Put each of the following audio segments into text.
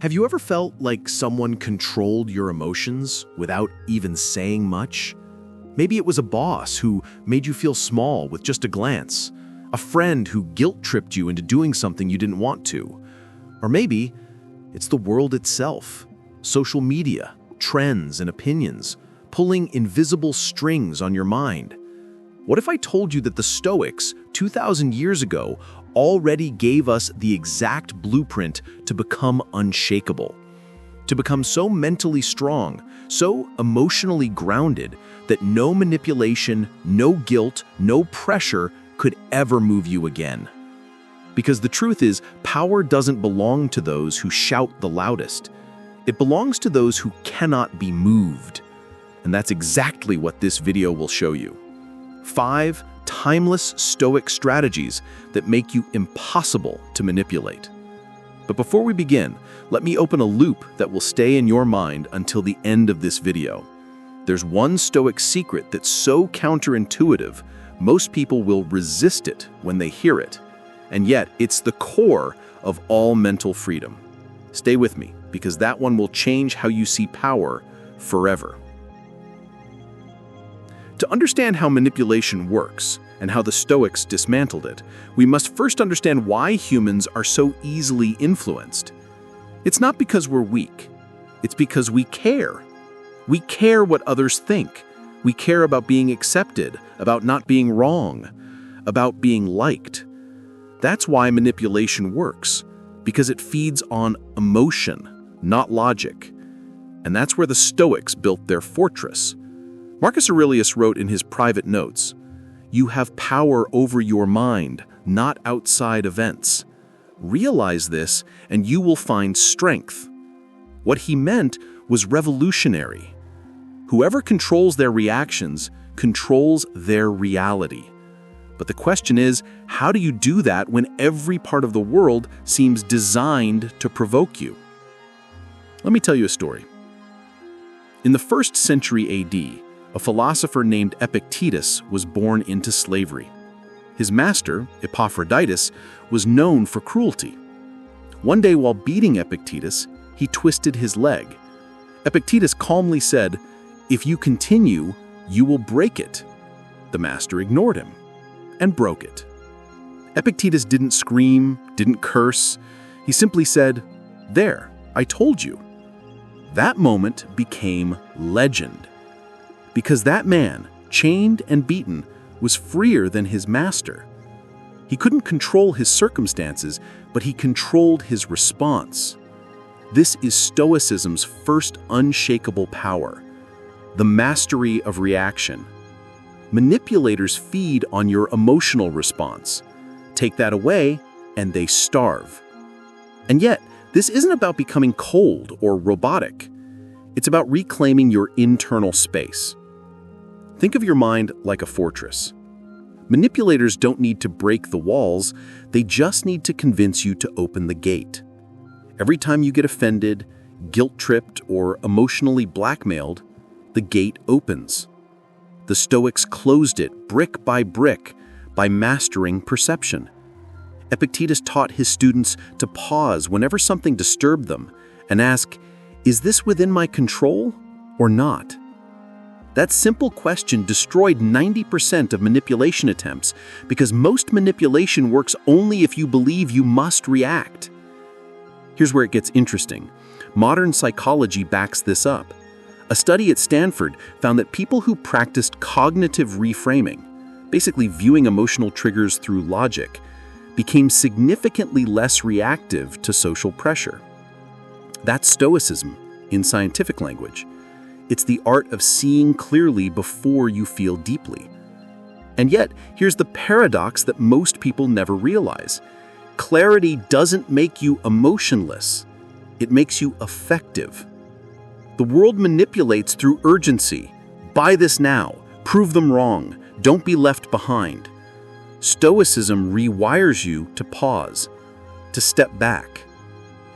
Have you ever felt like someone controlled your emotions without even saying much? Maybe it was a boss who made you feel small with just a glance, a friend who guilt-tripped you into doing something you didn't want to. Or maybe it's the world itself, social media, trends, and opinions, pulling invisible strings on your mind. What if I told you that the Stoics, 2,000 years ago, already gave us the exact blueprint to become unshakable? To become so mentally strong, so emotionally grounded, that no manipulation, no guilt, no pressure could ever move you again. Because the truth is, power doesn't belong to those who shout the loudest. It belongs to those who cannot be moved. And that's exactly what this video will show you. 5 timeless Stoic strategies that make you impossible to manipulate. But before we begin, let me open a loop that will stay in your mind until the end of this video. There's one Stoic secret that's so counterintuitive, most people will resist it when they hear it. And yet, it's the core of all mental freedom. Stay with me, because that one will change how you see power forever. To understand how manipulation works and how the Stoics dismantled it, we must first understand why humans are so easily influenced. It's not because we're weak. It's because we care. We care what others think. We care about being accepted, about not being wrong, about being liked. That's why manipulation works, because it feeds on emotion, not logic. And that's where the Stoics built their fortress. Marcus Aurelius wrote in his private notes, "You have power over your mind, not outside events. Realize this, and you will find strength." What he meant was revolutionary. Whoever controls their reactions controls their reality. But the question is, how do you do that when every part of the world seems designed to provoke you? Let me tell you a story. In the 1st century AD, a philosopher named Epictetus was born into slavery. His master, Epictetus, was known for cruelty. One day while beating Epictetus, he twisted his leg. Epictetus calmly said, "If you continue, you will break it." The master ignored him and broke it. Epictetus didn't scream, didn't curse. He simply said, "There, I told you." That moment became legend. Because that man, chained and beaten, was freer than his master. He couldn't control his circumstances, but he controlled his response. This is Stoicism's first unshakable power, the mastery of reaction. Manipulators feed on your emotional response. Take that away, and they starve. And yet, this isn't about becoming cold or robotic. It's about reclaiming your internal space. Think of your mind like a fortress. Manipulators don't need to break the walls, they just need to convince you to open the gate. Every time you get offended, guilt-tripped, or emotionally blackmailed, the gate opens. The Stoics closed it brick by mastering perception. Epictetus taught his students to pause whenever something disturbed them and ask, "Is this within my control or not?" That simple question destroyed 90% of manipulation attempts, because most manipulation works only if you believe you must react. Here's where it gets interesting. Modern psychology backs this up. A study at Stanford found that people who practiced cognitive reframing, basically viewing emotional triggers through logic, became significantly less reactive to social pressure. That's Stoicism in scientific language. It's the art of seeing clearly before you feel deeply. And yet, here's the paradox that most people never realize. Clarity doesn't make you emotionless. It makes you effective. The world manipulates through urgency. Buy this now. Prove them wrong. Don't be left behind. Stoicism rewires you to pause, to step back.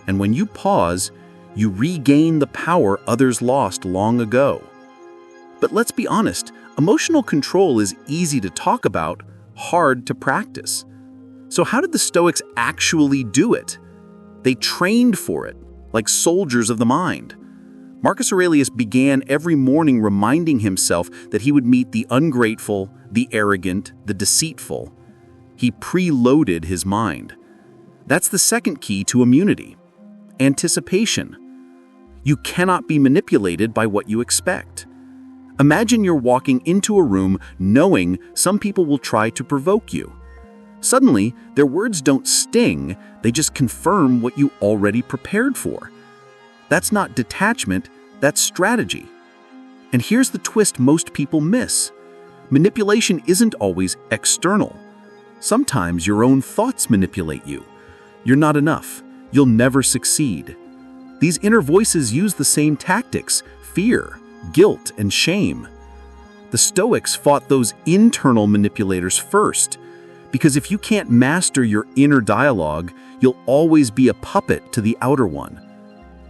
And when you pause, you regain the power others lost long ago. But let's be honest, emotional control is easy to talk about, hard to practice. So how did the Stoics actually do it? They trained for it. like soldiers of the mind. Marcus Aurelius began every morning reminding himself that he would meet the ungrateful, the arrogant, the deceitful. He preloaded his mind. That's the second key to immunity: anticipation. You cannot be manipulated by what you expect. Imagine you're walking into a room knowing some people will try to provoke you. Suddenly, their words don't sting, they just confirm what you already prepared for. That's not detachment, that's strategy. And here's the twist most people miss. Manipulation isn't always external. Sometimes your own thoughts manipulate you. You're not enough. You'll never succeed. These inner voices use the same tactics: fear, guilt, and shame. The Stoics fought those internal manipulators first, because if you can't master your inner dialogue, you'll always be a puppet to the outer one.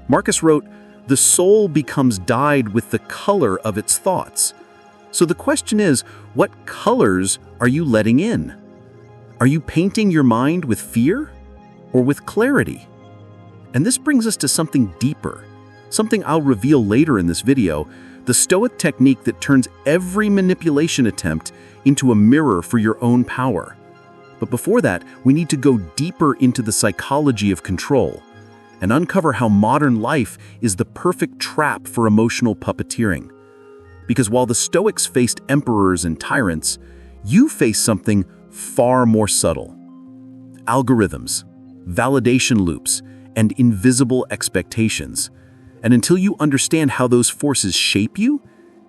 Marcus wrote, "The soul becomes dyed with the color of its thoughts." So the question is, what colors are you letting in? Are you painting your mind with fear or with clarity? And this brings us to something deeper, something I'll reveal later in this video, the Stoic technique that turns every manipulation attempt into a mirror for your own power. But before that, we need to go deeper into the psychology of control and uncover how modern life is the perfect trap for emotional puppeteering. Because while the Stoics faced emperors and tyrants, you face something far more subtle: algorithms, validation loops, and invisible expectations. And until you understand how those forces shape you,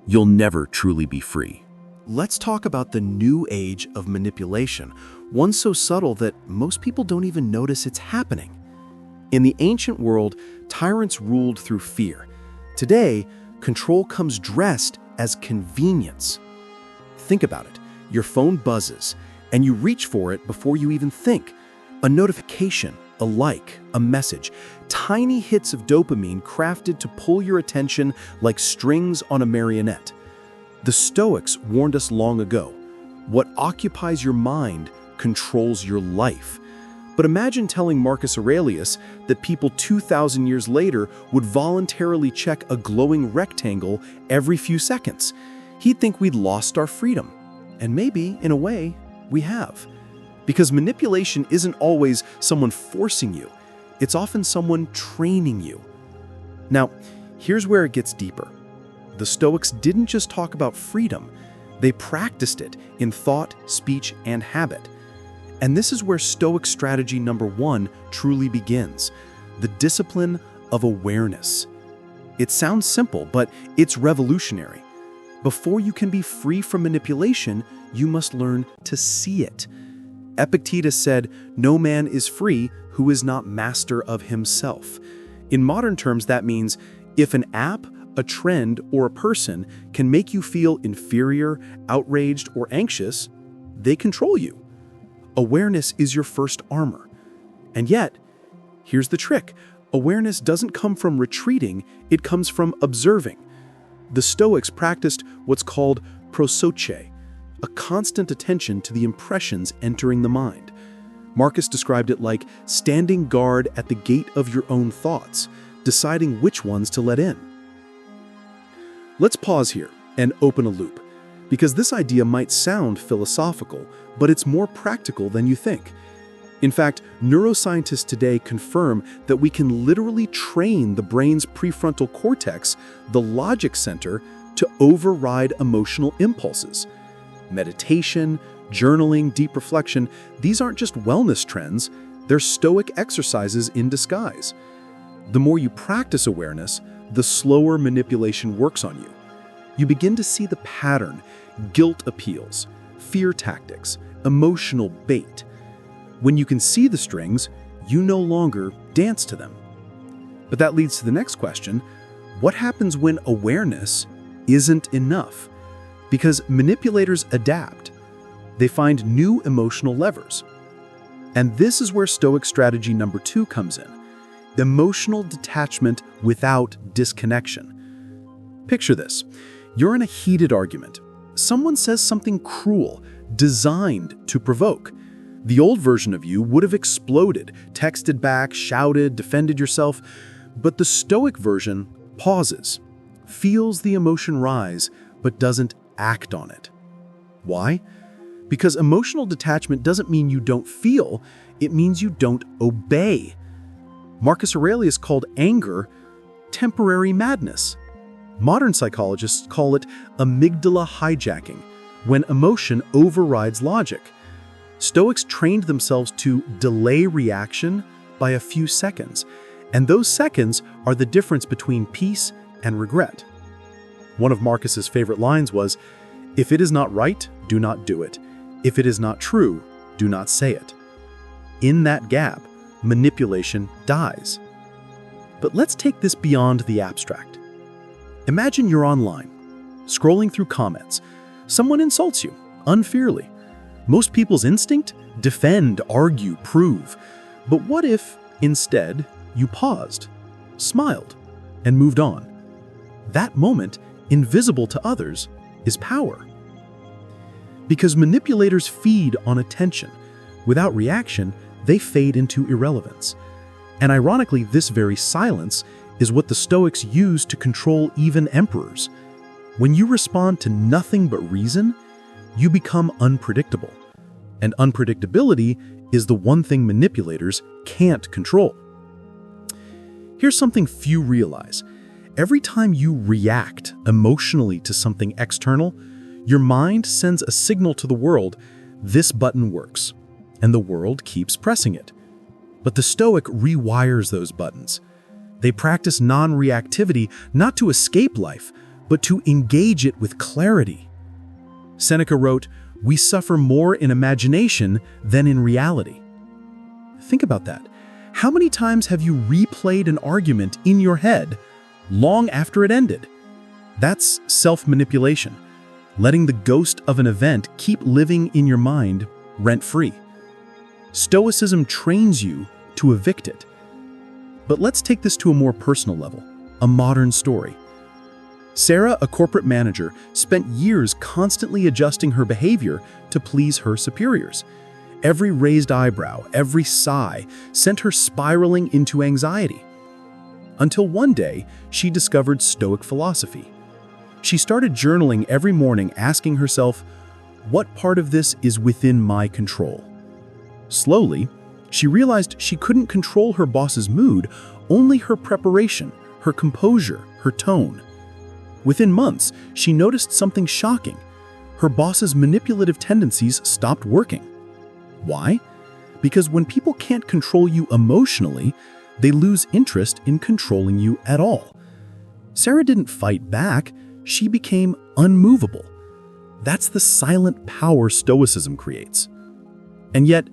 you'll never truly be free. Let's talk about the new age of manipulation, one so subtle that most people don't even notice it's happening. In the ancient world, tyrants ruled through fear. Today, control comes dressed as convenience. Think about it. Your phone buzzes, and you reach for it before you even think. A notification, a like, a message, tiny hits of dopamine crafted to pull your attention like strings on a marionette. The Stoics warned us long ago, what occupies your mind controls your life. But imagine telling Marcus Aurelius that people 2,000 years later would voluntarily check a glowing rectangle every few seconds. He'd think we'd lost our freedom. And maybe, in a way, we have. Because manipulation isn't always someone forcing you. It's often someone training you. Now, here's where it gets deeper. The Stoics didn't just talk about freedom. They practiced it in thought, speech, and habit. And this is where Stoic strategy number 1 truly begins: the discipline of awareness. It sounds simple, but it's revolutionary. Before you can be free from manipulation, you must learn to see it. Epictetus said, "No man is free who is not master of himself." In modern terms, that means if an app, a trend, or a person can make you feel inferior, outraged, or anxious, they control you. Awareness is your first armor. And yet, here's the trick. Awareness doesn't come from retreating, it comes from observing. The Stoics practiced what's called prosoche, a constant attention to the impressions entering the mind. Marcus described it like standing guard at the gate of your own thoughts, deciding which ones to let in. Let's pause here and open a loop, because this idea might sound philosophical, but it's more practical than you think. In fact, neuroscientists today confirm that we can literally train the brain's prefrontal cortex, the logic center, to override emotional impulses. Meditation, journaling, deep reflection, these aren't just wellness trends, they're Stoic exercises in disguise. The more you practice awareness, the slower manipulation works on you. You begin to see the pattern: guilt appeals, fear tactics, emotional bait. When you can see the strings, you no longer dance to them. But that leads to the next question: what happens when awareness isn't enough? Because manipulators adapt. They find new emotional levers. And this is where Stoic strategy number 2 comes in: emotional detachment without disconnection. Picture this. You're in a heated argument. Someone says something cruel, designed to provoke. The old version of you would have exploded, texted back, shouted, defended yourself. But the Stoic version pauses, feels the emotion rise, but doesn't act on it. Why? Because emotional detachment doesn't mean you don't feel, it means you don't obey. Marcus Aurelius called anger temporary madness. Modern psychologists call it amygdala hijacking, when emotion overrides logic. Stoics trained themselves to delay reaction by a few seconds, and those seconds are the difference between peace and regret. One of Marcus's favorite lines was, "If it is not right, do not do it. If it is not true, do not say it." In that gap, manipulation dies. But let's take this beyond the abstract. Imagine you're online, scrolling through comments. Someone insults you, unfairly. Most people's instinct? Defend, argue, prove. But what if, instead, you paused, smiled, and moved on? That moment, invisible to others, is power. Because manipulators feed on attention. Without reaction, they fade into irrelevance. And ironically, this very silence is what the Stoics use to control even emperors. When you respond to nothing but reason, you become unpredictable. And unpredictability is the one thing manipulators can't control. Here's something few realize. Every time you react emotionally to something external, your mind sends a signal to the world, this button works, and the world keeps pressing it. But the Stoic rewires those buttons. They practice non-reactivity not to escape life, but to engage it with clarity. Seneca wrote, "We suffer more in imagination than in reality." Think about that. How many times have you replayed an argument in your head long after it ended? That's self-manipulation, letting the ghost of an event keep living in your mind rent-free. Stoicism trains you to evict it. But let's take this to a more personal level, a modern story. Sarah, a corporate manager, spent years constantly adjusting her behavior to please her superiors. Every raised eyebrow, every sigh sent her spiraling into anxiety. Until one day, she discovered Stoic philosophy. She started journaling every morning, asking herself, what part of this is within my control? Slowly, she realized she couldn't control her boss's mood, only her preparation, her composure, her tone. Within months, she noticed something shocking. Her boss's manipulative tendencies stopped working. Why? Because when people can't control you emotionally, they lose interest in controlling you at all. Sarah didn't fight back, she became unmovable. That's the silent power Stoicism creates. And yet,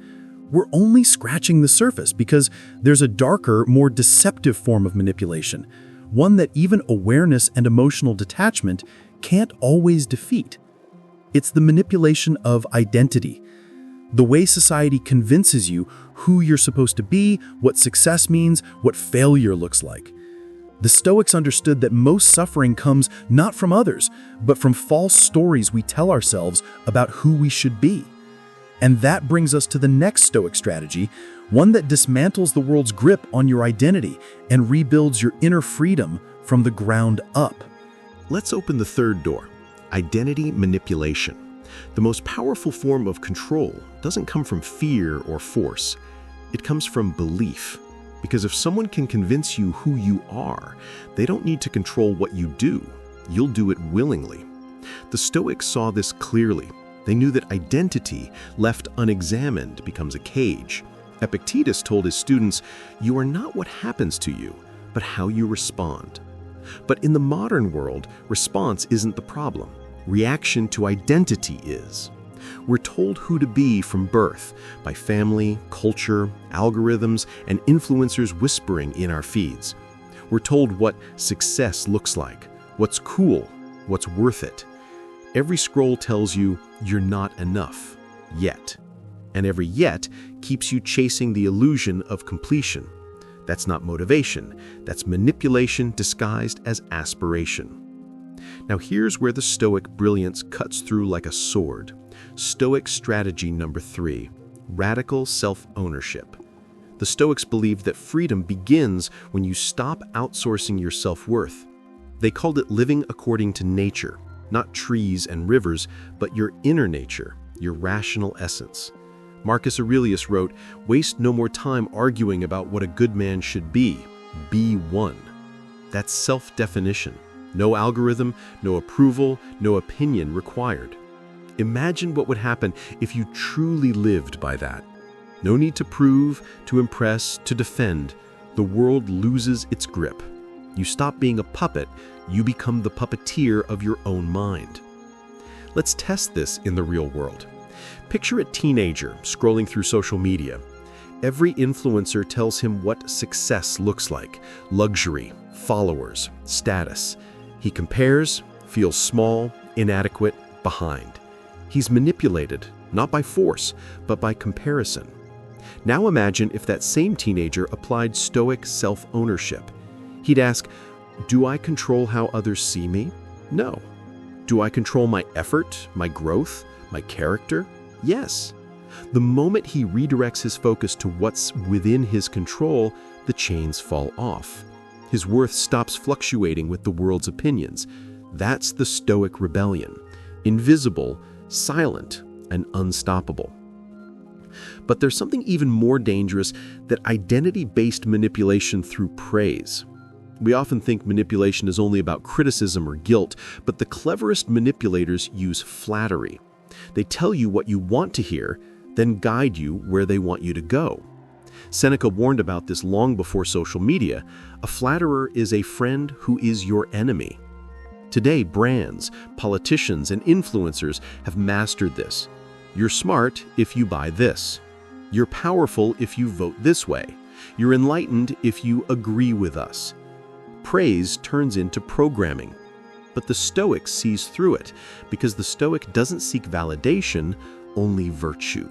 we're only scratching the surface because there's a darker, more deceptive form of manipulation, one that even awareness and emotional detachment can't always defeat. It's the manipulation of identity, the way society convinces you who you're supposed to be, what success means, what failure looks like. The Stoics understood that most suffering comes not from others, but from false stories we tell ourselves about who we should be. And that brings us to the next Stoic strategy, one that dismantles the world's grip on your identity and rebuilds your inner freedom from the ground up. Let's open the third door, identity manipulation. The most powerful form of control doesn't come from fear or force. It comes from belief. Because if someone can convince you who you are, they don't need to control what you do. You'll do it willingly. The Stoics saw this clearly. They knew that identity, left unexamined, becomes a cage. Epictetus told his students, "You are not what happens to you, but how you respond." But in the modern world, response isn't the problem. Reaction to identity is. We're told who to be from birth by family, culture, algorithms, and influencers whispering in our feeds. We're told what success looks like, what's cool, what's worth it. Every scroll tells you you're not enough, yet. And every yet keeps you chasing the illusion of completion. That's not motivation, that's manipulation disguised as aspiration. Now here's where the Stoic brilliance cuts through like a sword. Stoic strategy number 3, radical self-ownership. The Stoics believed that freedom begins when you stop outsourcing your self-worth. They called it living according to nature, not trees and rivers, but your inner nature, your rational essence. Marcus Aurelius wrote, "Waste no more time arguing about what a good man should be. Be one." That's self-definition. No algorithm, no approval, no opinion required. Imagine what would happen if you truly lived by that. No need to prove, to impress, to defend. The world loses its grip. You stop being a puppet, you become the puppeteer of your own mind. Let's test this in the real world. Picture a teenager scrolling through social media. Every influencer tells him what success looks like: luxury, followers, status. He compares, feels small, inadequate, behind. He's manipulated, not by force, but by comparison. Now imagine if that same teenager applied Stoic self-ownership. He'd ask, do I control how others see me? No. Do I control my effort, my growth, my character? Yes. The moment he redirects his focus to what's within his control, the chains fall off. His worth stops fluctuating with the world's opinions. That's the Stoic rebellion. Invisible, silent, and unstoppable. But there's something even more dangerous: that identity-based manipulation through praise. We often think manipulation is only about criticism or guilt, but the cleverest manipulators use flattery. They tell you what you want to hear, then guide you where they want you to go. Seneca warned about this long before social media. A flatterer is a friend who is your enemy. Today, brands, politicians, and influencers have mastered this. You're smart if you buy this. You're powerful if you vote this way. You're enlightened if you agree with us. Praise turns into programming. But the Stoic sees through it, because the Stoic doesn't seek validation, only virtue.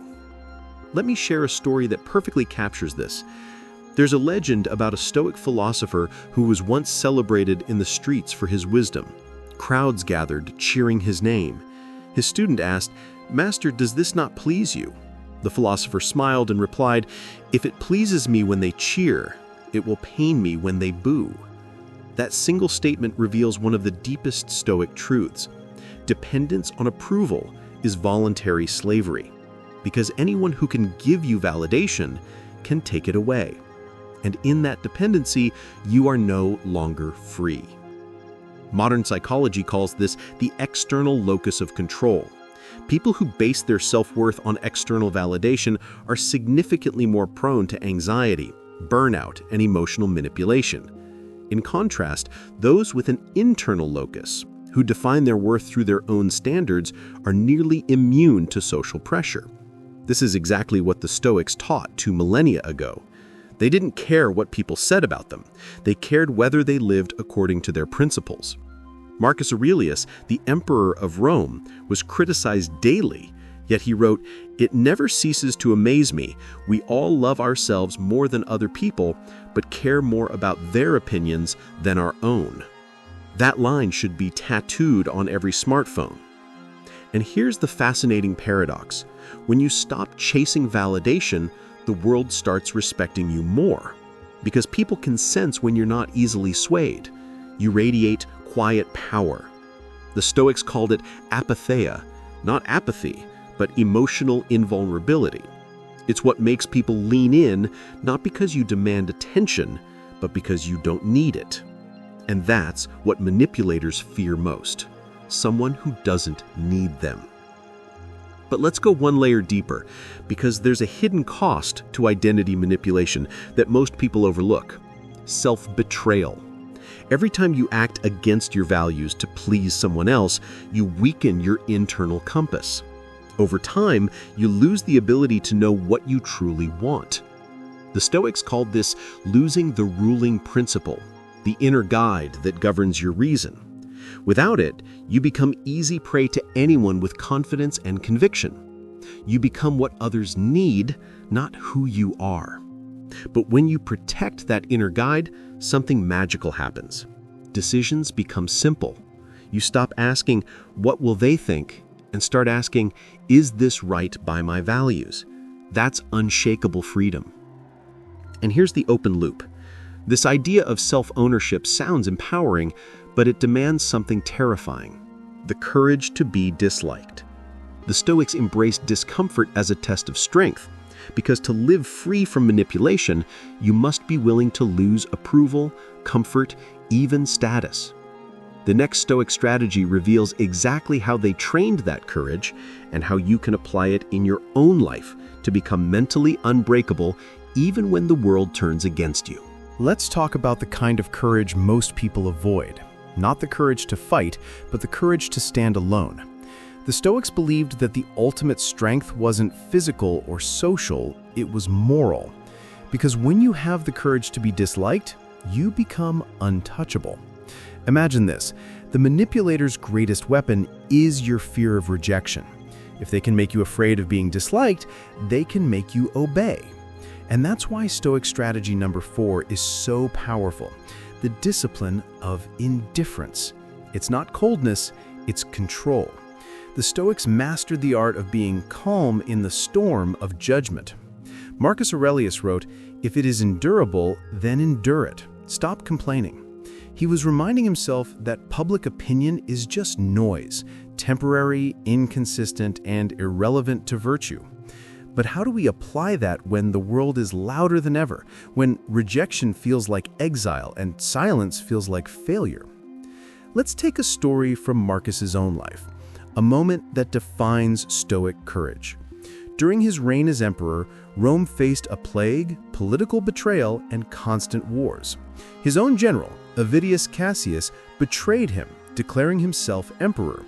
Let me share a story that perfectly captures this. There's a legend about a Stoic philosopher who was once celebrated in the streets for his wisdom. Crowds gathered, cheering his name. His student asked, "Master, does this not please you?" The philosopher smiled and replied, "If it pleases me when they cheer, it will pain me when they boo." That single statement reveals one of the deepest Stoic truths. Dependence on approval is voluntary slavery, because anyone who can give you validation can take it away. And in that dependency, you are no longer free. Modern psychology calls this the external locus of control. People who base their self-worth on external validation are significantly more prone to anxiety, burnout, and emotional manipulation. In contrast, those with an internal locus, who define their worth through their own standards, are nearly immune to social pressure. This is exactly what the Stoics taught 2 millennia ago. They didn't care what people said about them. They cared whether they lived according to their principles. Marcus Aurelius, the emperor of Rome, was criticized daily, yet he wrote, "It never ceases to amaze me. We all love ourselves more than other people, but care more about their opinions than our own." That line should be tattooed on every smartphone. And here's the fascinating paradox. When you stop chasing validation, the world starts respecting you more. Because people can sense when you're not easily swayed. You radiate quiet power. The Stoics called it apatheia, not apathy, but emotional invulnerability. It's what makes people lean in, not because you demand attention, but because you don't need it. And that's what manipulators fear most, someone who doesn't need them. But let's go one layer deeper, because there's a hidden cost to identity manipulation that most people overlook: self-betrayal. Every time you act against your values to please someone else, you weaken your internal compass. Over time, you lose the ability to know what you truly want. The Stoics called this losing the ruling principle, the inner guide that governs your reason. Without it, you become easy prey to anyone with confidence and conviction. You become what others need, not who you are. But when you protect that inner guide, something magical happens. Decisions become simple. You stop asking, "What will they think?" and start asking, "Is this right by my values?" That's unshakable freedom. And here's the open loop. This idea of self-ownership sounds empowering, but it demands something terrifying: the courage to be disliked. The Stoics embraced discomfort as a test of strength, because to live free from manipulation, you must be willing to lose approval, comfort, even status. The next Stoic strategy reveals exactly how they trained that courage and how you can apply it in your own life to become mentally unbreakable even when the world turns against you. Let's talk about the kind of courage most people avoid. Not the courage to fight, but the courage to stand alone. The Stoics believed that the ultimate strength wasn't physical or social, it was moral. Because when you have the courage to be disliked, you become untouchable. Imagine this: the manipulator's greatest weapon is your fear of rejection. If they can make you afraid of being disliked, they can make you obey. And that's why Stoic strategy number 4 is so powerful: the discipline of indifference. It's not coldness, it's control. The Stoics mastered the art of being calm in the storm of judgment. Marcus Aurelius wrote, "If it is endurable, then endure it. Stop complaining." He was reminding himself that public opinion is just noise, temporary, inconsistent, and irrelevant to virtue. But how do we apply that when the world is louder than ever, when rejection feels like exile and silence feels like failure? Let's take a story from Marcus's own life, a moment that defines Stoic courage. During his reign as emperor, Rome faced a plague, political betrayal, and constant wars. His own general, Avidius Cassius, betrayed him, declaring himself emperor.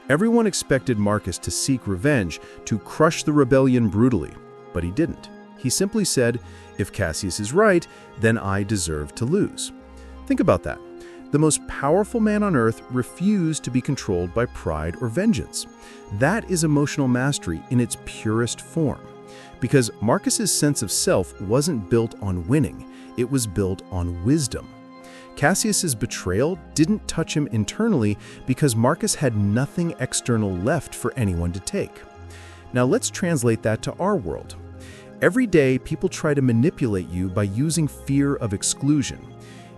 Everyone expected Marcus to seek revenge, to crush the rebellion brutally, but he didn't. He simply said, "If Cassius is right, then I deserve to lose." Think about that. The most powerful man on earth refused to be controlled by pride or vengeance. That is emotional mastery in its purest form. Because Marcus's sense of self wasn't built on winning, it was built on wisdom. Cassius's betrayal didn't touch him internally because Marcus had nothing external left for anyone to take. Now let's translate that to our world. Every day, people try to manipulate you by using fear of exclusion.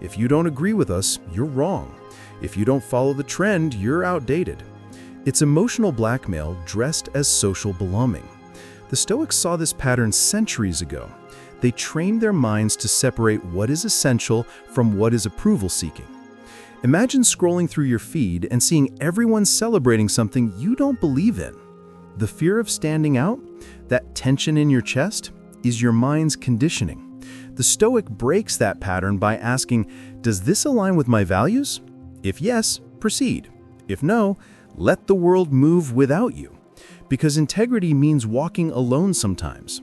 If you don't agree with us, you're wrong. If you don't follow the trend, you're outdated. It's emotional blackmail dressed as social belonging. The Stoics saw this pattern centuries ago. They trained their minds to separate what is essential from what is approval-seeking. Imagine scrolling through your feed and seeing everyone celebrating something you don't believe in. The fear of standing out, that tension in your chest, is your mind's conditioning. The Stoic breaks that pattern by asking, "Does this align with my values? If yes, proceed. If no, let the world move without you." Because integrity means walking alone sometimes.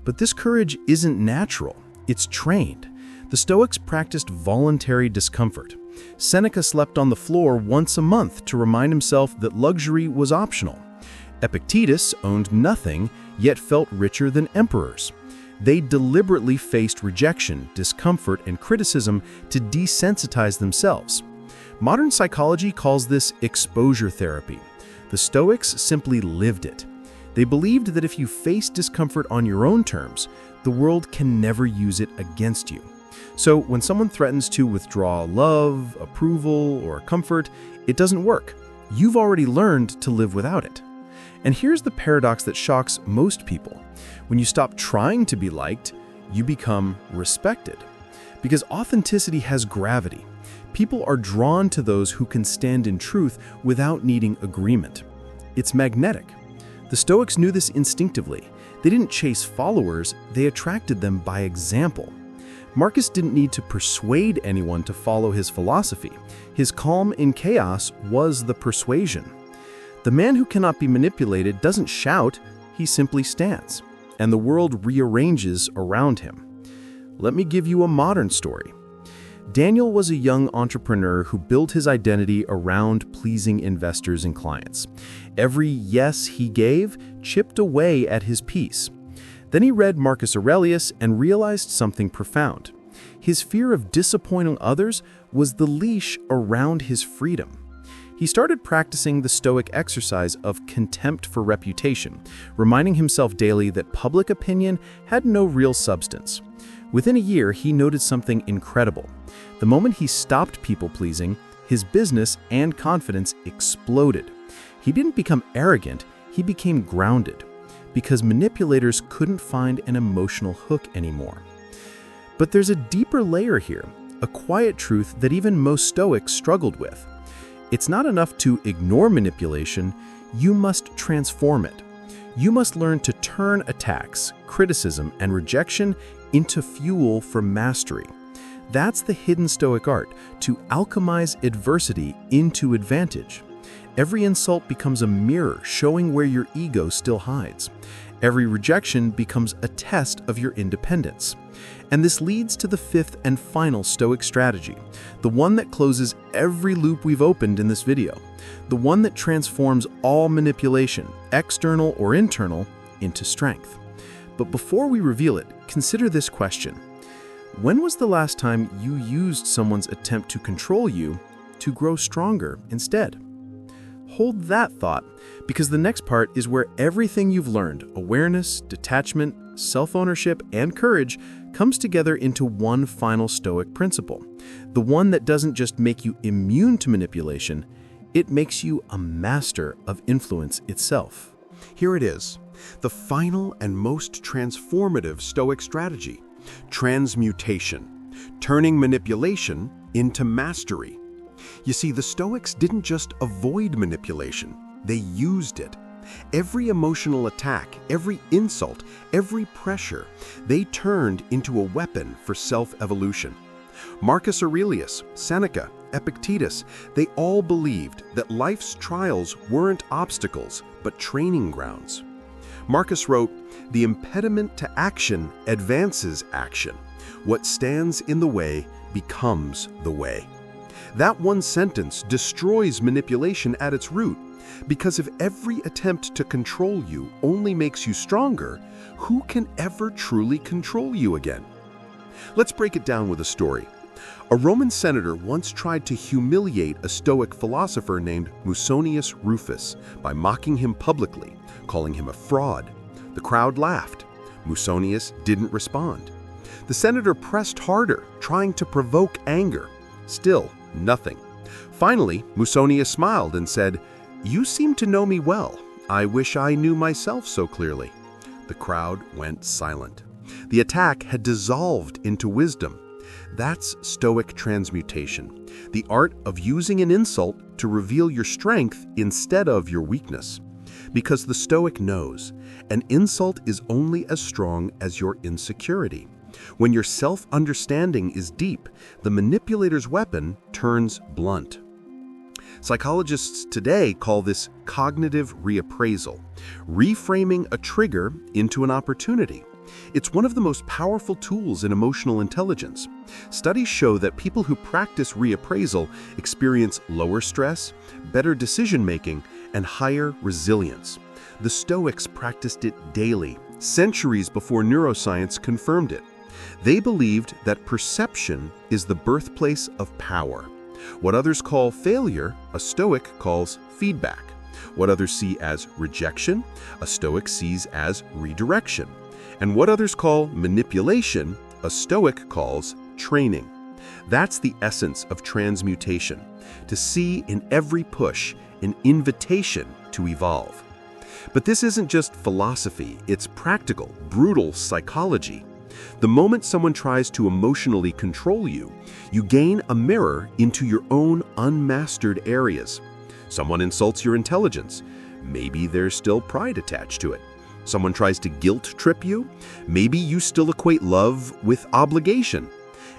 But this courage isn't natural, it's trained. The Stoics practiced voluntary discomfort. Seneca slept on the floor once a month to remind himself that luxury was optional. Epictetus owned nothing, yet felt richer than emperors. They deliberately faced rejection, discomfort, and criticism to desensitize themselves. Modern psychology calls this exposure therapy. The Stoics simply lived it. They believed that if you face discomfort on your own terms, the world can never use it against you. So when someone threatens to withdraw love, approval, or comfort, it doesn't work. You've already learned to live without it. And here's the paradox that shocks most people. When you stop trying to be liked, you become respected. Because authenticity has gravity. People are drawn to those who can stand in truth without needing agreement. It's magnetic. The Stoics knew this instinctively. They didn't chase followers, they attracted them by example. Marcus didn't need to persuade anyone to follow his philosophy. His calm in chaos was the persuasion. The man who cannot be manipulated doesn't shout, he simply stands, and the world rearranges around him. Let me give you a modern story. Daniel was a young entrepreneur who built his identity around pleasing investors and clients. Every yes he gave chipped away at his peace. Then he read Marcus Aurelius and realized something profound. His fear of disappointing others was the leash around his freedom. He started practicing the Stoic exercise of contempt for reputation, reminding himself daily that public opinion had no real substance. Within a year, he noted something incredible. The moment he stopped people-pleasing, his business and confidence exploded. He didn't become arrogant, he became grounded, because manipulators couldn't find an emotional hook anymore. But there's a deeper layer here, a quiet truth that even most Stoics struggled with. It's not enough to ignore manipulation, you must transform it. You must learn to turn attacks, criticism, and rejection into fuel for mastery. That's the hidden Stoic art, to alchemize adversity into advantage. Every insult becomes a mirror showing where your ego still hides. Every rejection becomes a test of your independence. And this leads to the fifth and final Stoic strategy, the one that closes every loop we've opened in this video, the one that transforms all manipulation, external or internal, into strength. But before we reveal it, consider this question. When was the last time you used someone's attempt to control you to grow stronger instead? Hold that thought, because the next part is where everything you've learned, awareness, detachment, self-ownership, and courage, comes together into one final Stoic principle. The one that doesn't just make you immune to manipulation, it makes you a master of influence itself. Here it is, the final and most transformative Stoic strategy: transmutation, turning manipulation into mastery. You see, the Stoics didn't just avoid manipulation, they used it. Every emotional attack, every insult, every pressure, they turned into a weapon for self-evolution. Marcus Aurelius, Seneca, Epictetus, they all believed that life's trials weren't obstacles, but training grounds. Marcus wrote, "The impediment to action advances action. What stands in the way becomes the way." That one sentence destroys manipulation at its root, because if every attempt to control you only makes you stronger, who can ever truly control you again? Let's break it down with a story. A Roman senator once tried to humiliate a Stoic philosopher named Musonius Rufus by mocking him publicly, calling him a fraud. The crowd laughed. Musonius didn't respond. The senator pressed harder, trying to provoke anger. Still, nothing. Finally, Musonius smiled and said, "You seem to know me well. I wish I knew myself so clearly." The crowd went silent. The attack had dissolved into wisdom. That's Stoic transmutation, the art of using an insult to reveal your strength instead of your weakness. Because the Stoic knows, an insult is only as strong as your insecurity. When your self-understanding is deep, the manipulator's weapon turns blunt. Psychologists today call this cognitive reappraisal, reframing a trigger into an opportunity. It's one of the most powerful tools in emotional intelligence. Studies show that people who practice reappraisal experience lower stress, better decision-making, and higher resilience. The Stoics practiced it daily, centuries before neuroscience confirmed it. They believed that perception is the birthplace of power. What others call failure, a Stoic calls feedback. What others see as rejection, a Stoic sees as redirection. And what others call manipulation, a Stoic calls training. That's the essence of transmutation, to see in every push an invitation to evolve. But this isn't just philosophy, it's practical, brutal psychology. The moment someone tries to emotionally control you, you gain a mirror into your own unmastered areas. Someone insults your intelligence. Maybe there's still pride attached to it. Someone tries to guilt trip you. Maybe you still equate love with obligation.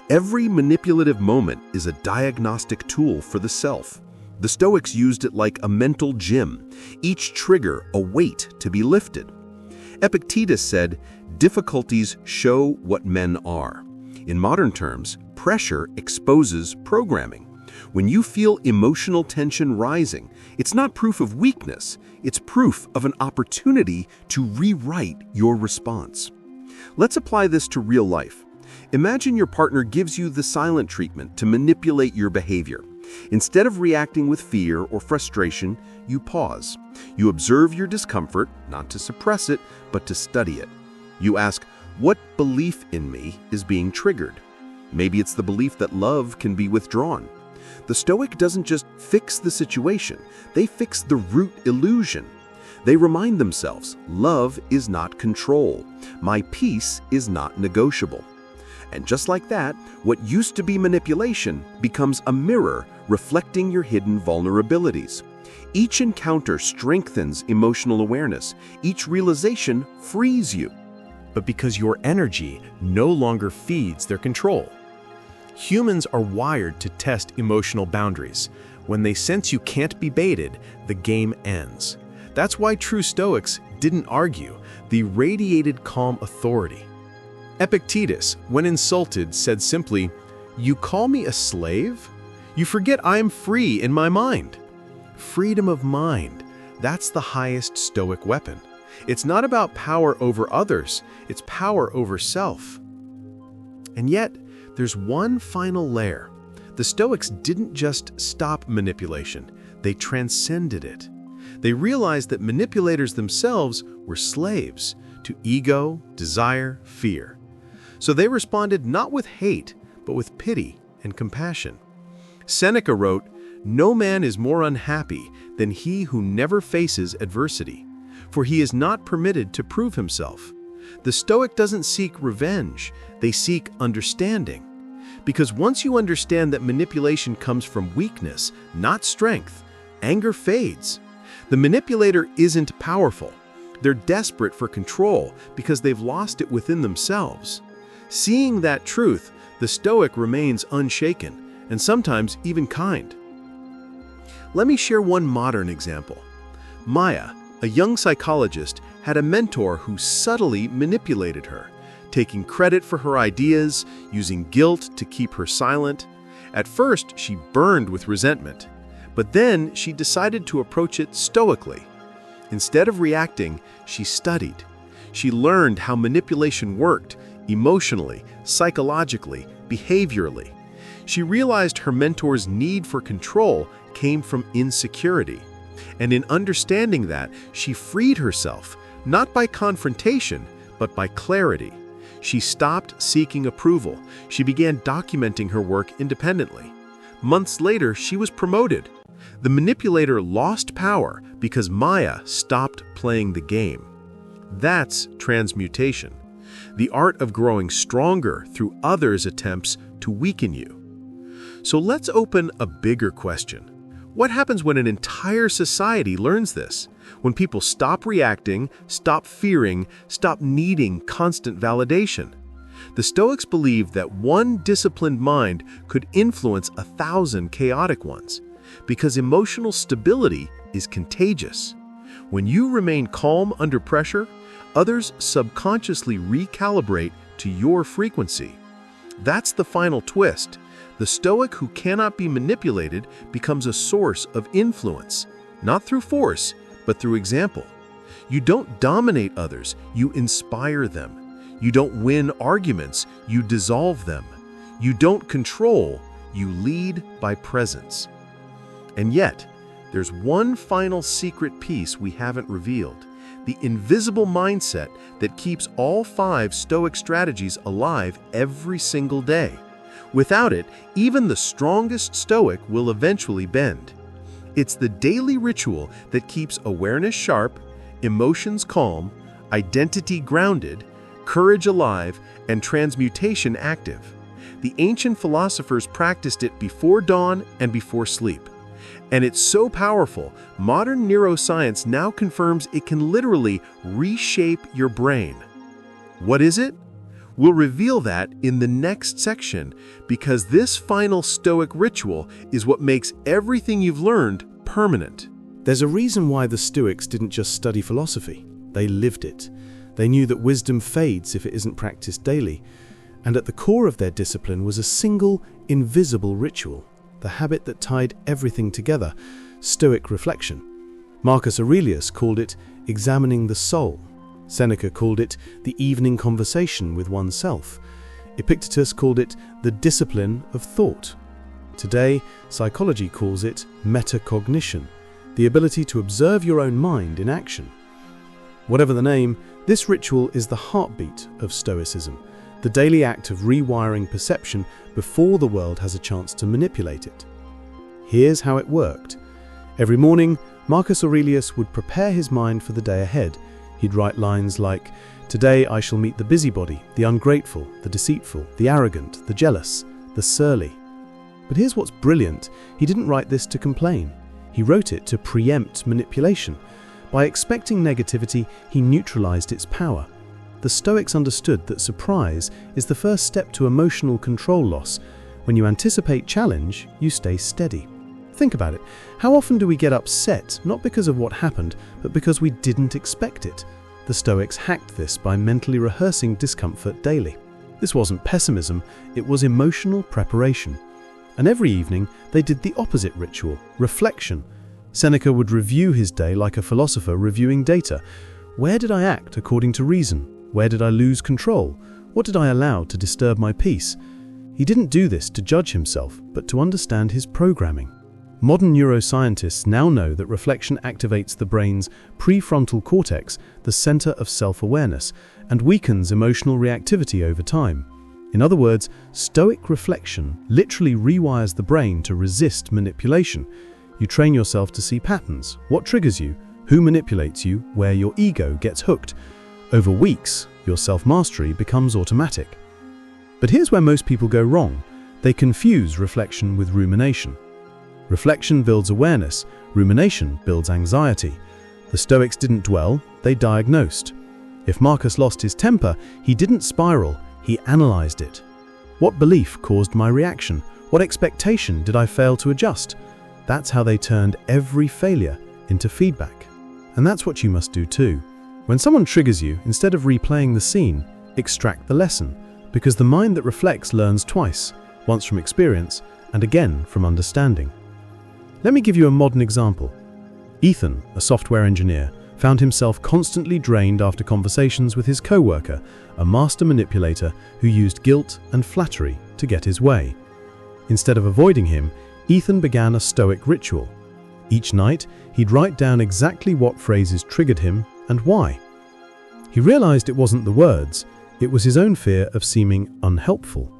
Every manipulative moment is a diagnostic tool for the self. The Stoics used it like a mental gym, each trigger a weight to be lifted. Epictetus said, "Difficulties show what men are." In modern terms, pressure exposes programming. When you feel emotional tension rising, it's not proof of weakness, it's proof of an opportunity to rewrite your response. Let's apply this to real life. Imagine your partner gives you the silent treatment to manipulate your behavior. Instead of reacting with fear or frustration, you pause. You observe your discomfort, not to suppress it, but to study it. You ask, What belief in me is being triggered? Maybe it's the belief that love can be withdrawn. The Stoic doesn't just fix the situation, they fix the root illusion. They remind themselves, love is not control. My peace is not negotiable. And just like that, what used to be manipulation becomes a mirror reflecting your hidden vulnerabilities. Each encounter strengthens emotional awareness. Each realization frees you. But because your energy no longer feeds their control. Humans are wired to test emotional boundaries. When they sense you can't be baited, the game ends. That's why true Stoics didn't argue. They radiated calm authority. Epictetus, when insulted, said simply, "You call me a slave? You forget I am free in my mind." Freedom of mind, that's the highest Stoic weapon. It's not about power over others, it's power over self. And yet, there's one final layer. The Stoics didn't just stop manipulation, they transcended it. They realized that manipulators themselves were slaves to ego, desire, fear. So they responded not with hate, but with pity and compassion. Seneca wrote, "No man is more unhappy than he who never faces adversity, for he is not permitted to prove himself." The Stoic doesn't seek revenge, they seek understanding. Because once you understand that manipulation comes from weakness, not strength, anger fades. The manipulator isn't powerful. They're desperate for control because they've lost it within themselves. Seeing that truth, the Stoic remains unshaken, and sometimes even kind. Let me share one modern example. Maya, a young psychologist, had a mentor who subtly manipulated her, taking credit for her ideas, using guilt to keep her silent. At first, she burned with resentment, but then she decided to approach it stoically. Instead of reacting, she studied. She learned how manipulation worked emotionally, psychologically, behaviorally. She realized her mentor's need for control came from insecurity. And in understanding that, she freed herself, not by confrontation, but by clarity. She stopped seeking approval. She began documenting her work independently. Months later, she was promoted. The manipulator lost power because Maya stopped playing the game. That's transmutation, the art of growing stronger through others' attempts to weaken you. So let's open a bigger question. What happens when an entire society learns this? When people stop reacting, stop fearing, stop needing constant validation? The Stoics believed that one disciplined mind could influence 1,000 chaotic ones, because emotional stability is contagious. When you remain calm under pressure, others subconsciously recalibrate to your frequency. That's the final twist. The Stoic who cannot be manipulated becomes a source of influence, not through force, but through example. You don't dominate others, you inspire them. You don't win arguments, you dissolve them. You don't control, you lead by presence. And yet, there's one final secret piece we haven't revealed, the invisible mindset that keeps all 5 Stoic strategies alive every single day. Without it, even the strongest Stoic will eventually bend. It's the daily ritual that keeps awareness sharp, emotions calm, identity grounded, courage alive, and transmutation active. The ancient philosophers practiced it before dawn and before sleep. And it's so powerful, modern neuroscience now confirms it can literally reshape your brain. What is it? We'll reveal that in the next section, because this final Stoic ritual is what makes everything you've learned permanent. There's a reason why the Stoics didn't just study philosophy. They lived it. They knew that wisdom fades if it isn't practiced daily. And at the core of their discipline was a single, invisible ritual, the habit that tied everything together, Stoic reflection. Marcus Aurelius called it examining the soul. Seneca called it the evening conversation with oneself. Epictetus called it the discipline of thought. Today, psychology calls it metacognition, the ability to observe your own mind in action. Whatever the name, This ritual is the heartbeat of Stoicism, the daily act of rewiring perception before the world has a chance to manipulate it. Here's how it worked. Every morning, Marcus Aurelius would prepare his mind for the day ahead. He'd write lines like, "Today I shall meet the busybody, the ungrateful, the deceitful, the arrogant, the jealous, the surly." But here's what's brilliant. He didn't write this to complain. He wrote it to preempt manipulation. By expecting negativity, he neutralized its power. The Stoics understood that surprise is the first step to emotional control loss. When you anticipate challenge, you stay steady. Think about it. How often do we get upset, not because of what happened, but because we didn't expect it? The Stoics hacked this by mentally rehearsing discomfort daily. This wasn't pessimism, it was emotional preparation. And every evening, they did the opposite ritual, reflection. Seneca would review his day like a philosopher reviewing data. Where did I act according to reason? Where did I lose control? What did I allow to disturb my peace? He didn't do this to judge himself, but to understand his programming. Modern neuroscientists now know that reflection activates the brain's prefrontal cortex, the center of self-awareness, and weakens emotional reactivity over time. In other words, Stoic reflection literally rewires the brain to resist manipulation. You train yourself to see patterns, what triggers you, who manipulates you, where your ego gets hooked. Over weeks, your self-mastery becomes automatic. But here's where most people go wrong. They confuse reflection with rumination. Reflection builds awareness, rumination builds anxiety. The Stoics didn't dwell, they diagnosed. If Marcus lost his temper, he didn't spiral, he analyzed it. What belief caused my reaction? What expectation did I fail to adjust? That's how they turned every failure into feedback. And that's what you must do too. When someone triggers you, instead of replaying the scene, extract the lesson, because the mind that reflects learns twice, once from experience and again from understanding. Let me give you a modern example. Ethan, a software engineer, found himself constantly drained after conversations with his co-worker, a master manipulator who used guilt and flattery to get his way. Instead of avoiding him, Ethan began a Stoic ritual. Each night, he'd write down exactly what phrases triggered him and why. He realized it wasn't the words, it was his own fear of seeming unhelpful.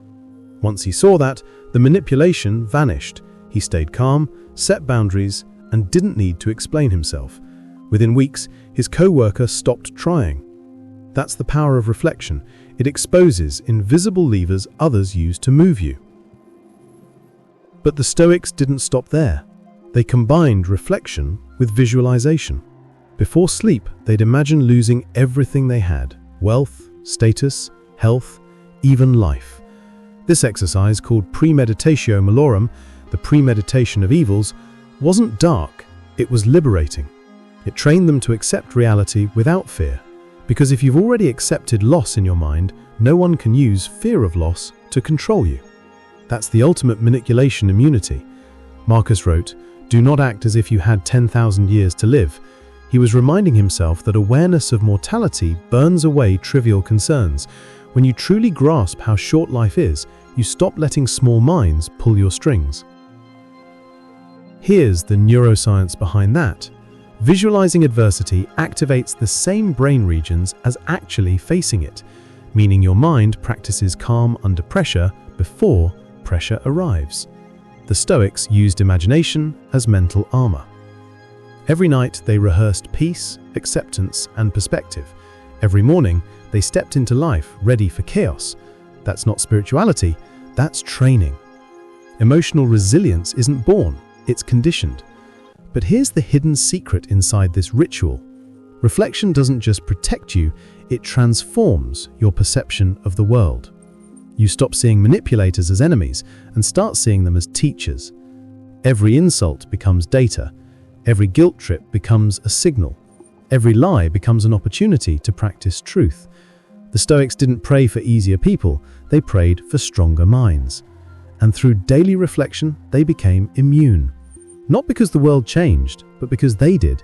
Once he saw that, the manipulation vanished. He stayed calm, set boundaries, and didn't need to explain himself. Within weeks, his co-worker stopped trying. That's the power of reflection. It exposes invisible levers others use to move you. But the Stoics didn't stop there. They combined reflection with visualization. Before sleep, they'd imagine losing everything they had: wealth, status, health, even life. This exercise, called premeditatio malorum, the premeditation of evils, wasn't dark, it was liberating. It trained them to accept reality without fear, because if you've already accepted loss in your mind, no one can use fear of loss to control you. That's the ultimate manipulation immunity. Marcus wrote, "Do not act as if you had 10,000 years to live." He was reminding himself that awareness of mortality burns away trivial concerns. When you truly grasp how short life is, you stop letting small minds pull your strings. Here's the neuroscience behind that. Visualizing adversity activates the same brain regions as actually facing it, meaning your mind practices calm under pressure before pressure arrives. The Stoics used imagination as mental armor. Every night they rehearsed peace, acceptance, and perspective. Every morning they stepped into life ready for chaos. That's not spirituality, that's training. Emotional resilience isn't born, it's conditioned. But here's the hidden secret inside this ritual. Reflection doesn't just protect you, it transforms your perception of the world. You stop seeing manipulators as enemies and start seeing them as teachers. Every insult becomes data. Every guilt trip becomes a signal. Every lie becomes an opportunity to practice truth. The Stoics didn't pray for easier people, they prayed for stronger minds. And through daily reflection, they became immune. Not because the world changed, but because they did.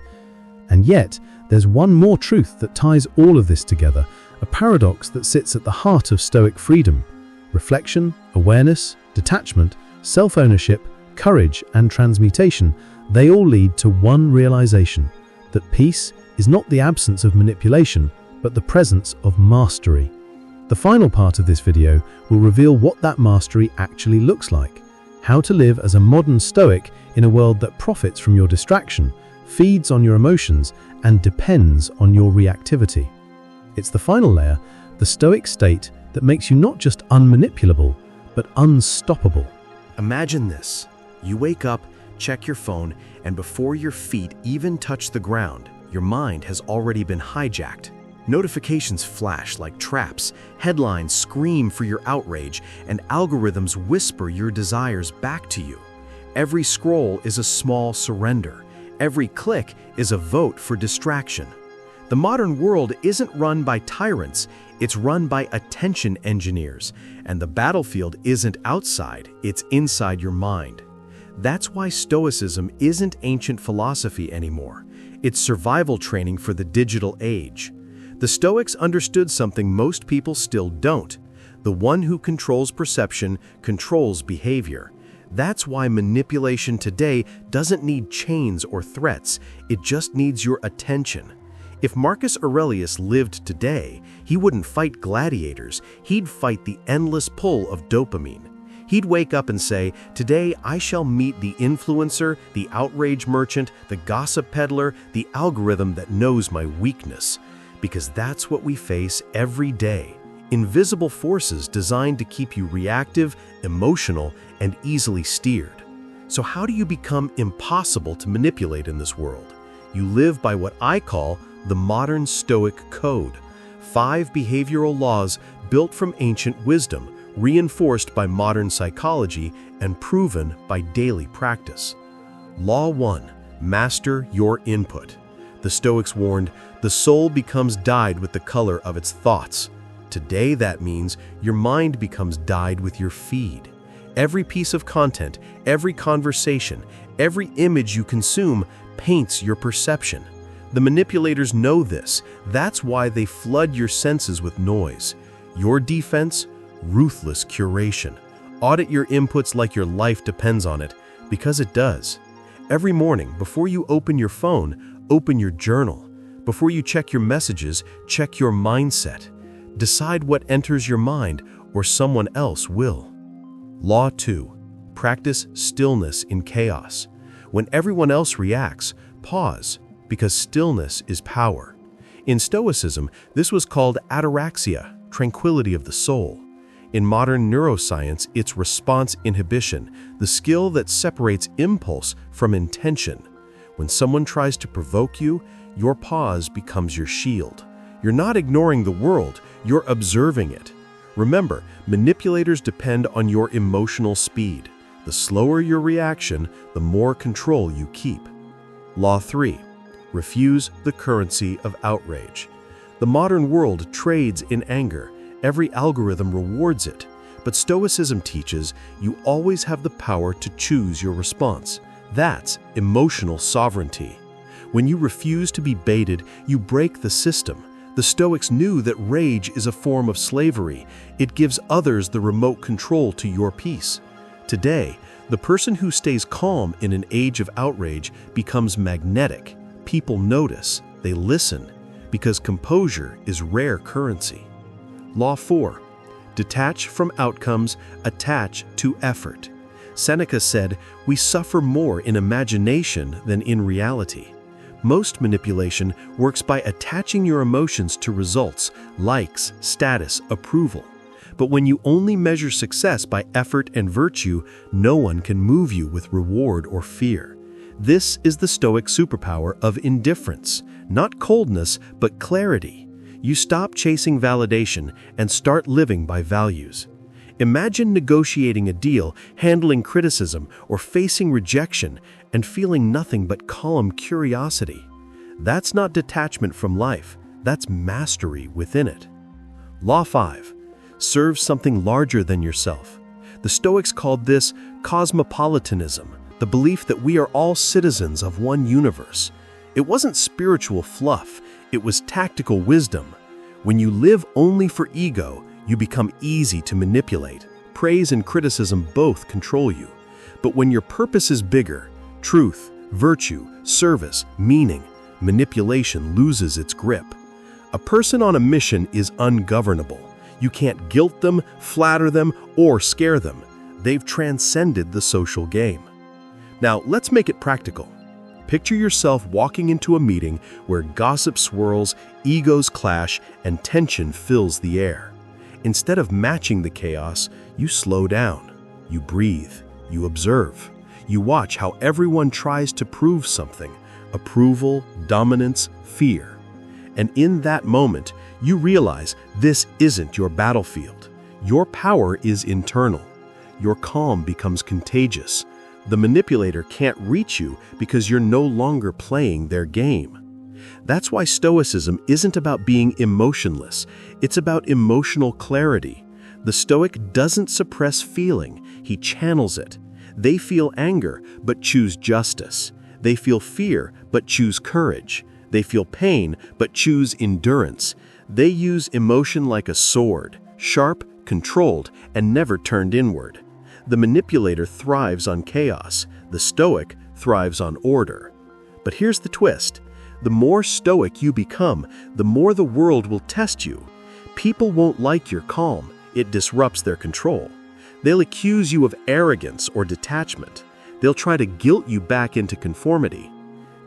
And yet, there's one more truth that ties all of this together, a paradox that sits at the heart of Stoic freedom. Reflection, awareness, detachment, self-ownership, courage, and transmutation, they all lead to one realization, that peace is not the absence of manipulation, but the presence of mastery. The final part of this video will reveal what that mastery actually looks like, how to live as a modern Stoic in a world that profits from your distraction, feeds on your emotions, and depends on your reactivity. It's the final layer, the Stoic state, that makes you not just unmanipulable, but unstoppable. Imagine this. You wake up, check your phone, and before your feet even touch the ground, your mind has already been hijacked. Notifications flash like traps, headlines scream for your outrage, and algorithms whisper your desires back to you. Every scroll is a small surrender. Every click is a vote for distraction. The modern world isn't run by tyrants, it's run by attention engineers, and the battlefield isn't outside, it's inside your mind. That's why Stoicism isn't ancient philosophy anymore. It's survival training for the digital age. The Stoics understood something most people still don't. The one who controls perception controls behavior. That's why manipulation today doesn't need chains or threats, it just needs your attention. If Marcus Aurelius lived today, he wouldn't fight gladiators, he'd fight the endless pull of dopamine. He'd wake up and say, "Today I shall meet the influencer, the outrage merchant, the gossip peddler, the algorithm that knows my weakness." Because that's what we face every day. Invisible forces designed to keep you reactive, emotional, and easily steered. So how do you become impossible to manipulate in this world? You live by what I call the modern Stoic code. 5 behavioral laws built from ancient wisdom, reinforced by modern psychology and proven by daily practice. Law 1. Master your input. The Stoics warned, the soul becomes dyed with the color of its thoughts. Today that means your mind becomes dyed with your feed. Every piece of content, every conversation, every image you consume paints your perception. The manipulators know this. That's why they flood your senses with noise. Your defense? Ruthless curation. Audit your inputs like your life depends on it, because it does. Every morning, before you open your phone, open your journal. Before you check your messages, check your mindset. Decide what enters your mind, or someone else will. Law 2. Practice stillness in chaos. When everyone else reacts, pause, because stillness is power. In Stoicism, this was called ataraxia, tranquility of the soul. In modern neuroscience, it's response inhibition, the skill that separates impulse from intention. When someone tries to provoke you, your pause becomes your shield. You're not ignoring the world, you're observing it. Remember, manipulators depend on your emotional speed. The slower your reaction, the more control you keep. Law 3. Refuse the currency of outrage. The modern world trades in anger. Every algorithm rewards it. But Stoicism teaches you always have the power to choose your response. That's emotional sovereignty. When you refuse to be baited, you break the system. The Stoics knew that rage is a form of slavery. It gives others the remote control to your peace. Today, the person who stays calm in an age of outrage becomes magnetic. People notice, they listen, because composure is rare currency. Law 4. Detach from outcomes, attach to effort. Seneca said, "We suffer more in imagination than in reality." Most manipulation works by attaching your emotions to results, likes, status, approval. But when you only measure success by effort and virtue, no one can move you with reward or fear. This is the Stoic superpower of indifference, not coldness, but clarity. You stop chasing validation and start living by values. Imagine negotiating a deal, handling criticism, or facing rejection, and feeling nothing but calm curiosity. That's not detachment from life, that's mastery within it. Law 5. Serve something larger than yourself. The Stoics called this cosmopolitanism, the belief that we are all citizens of one universe. It wasn't spiritual fluff, it was tactical wisdom. When you live only for ego, you become easy to manipulate. Praise and criticism both control you. But when your purpose is bigger, truth, virtue, service, meaning, manipulation loses its grip. A person on a mission is ungovernable. You can't guilt them, flatter them, or scare them. They've transcended the social game. Now, let's make it practical. Picture yourself walking into a meeting where gossip swirls, egos clash, and tension fills the air. Instead of matching the chaos, you slow down. You breathe. You observe. You watch how everyone tries to prove something: approval, dominance, fear. And in that moment, you realize this isn't your battlefield. Your power is internal. Your calm becomes contagious. The manipulator can't reach you because you're no longer playing their game. That's why Stoicism isn't about being emotionless. It's about emotional clarity. The Stoic doesn't suppress feeling, he channels it. They feel anger, but choose justice. They feel fear, but choose courage. They feel pain, but choose endurance. They use emotion like a sword, sharp, controlled, and never turned inward. The manipulator thrives on chaos. The Stoic thrives on order. But here's the twist. The more Stoic you become, the more the world will test you. People won't like your calm. It disrupts their control. They'll accuse you of arrogance or detachment. They'll try to guilt you back into conformity.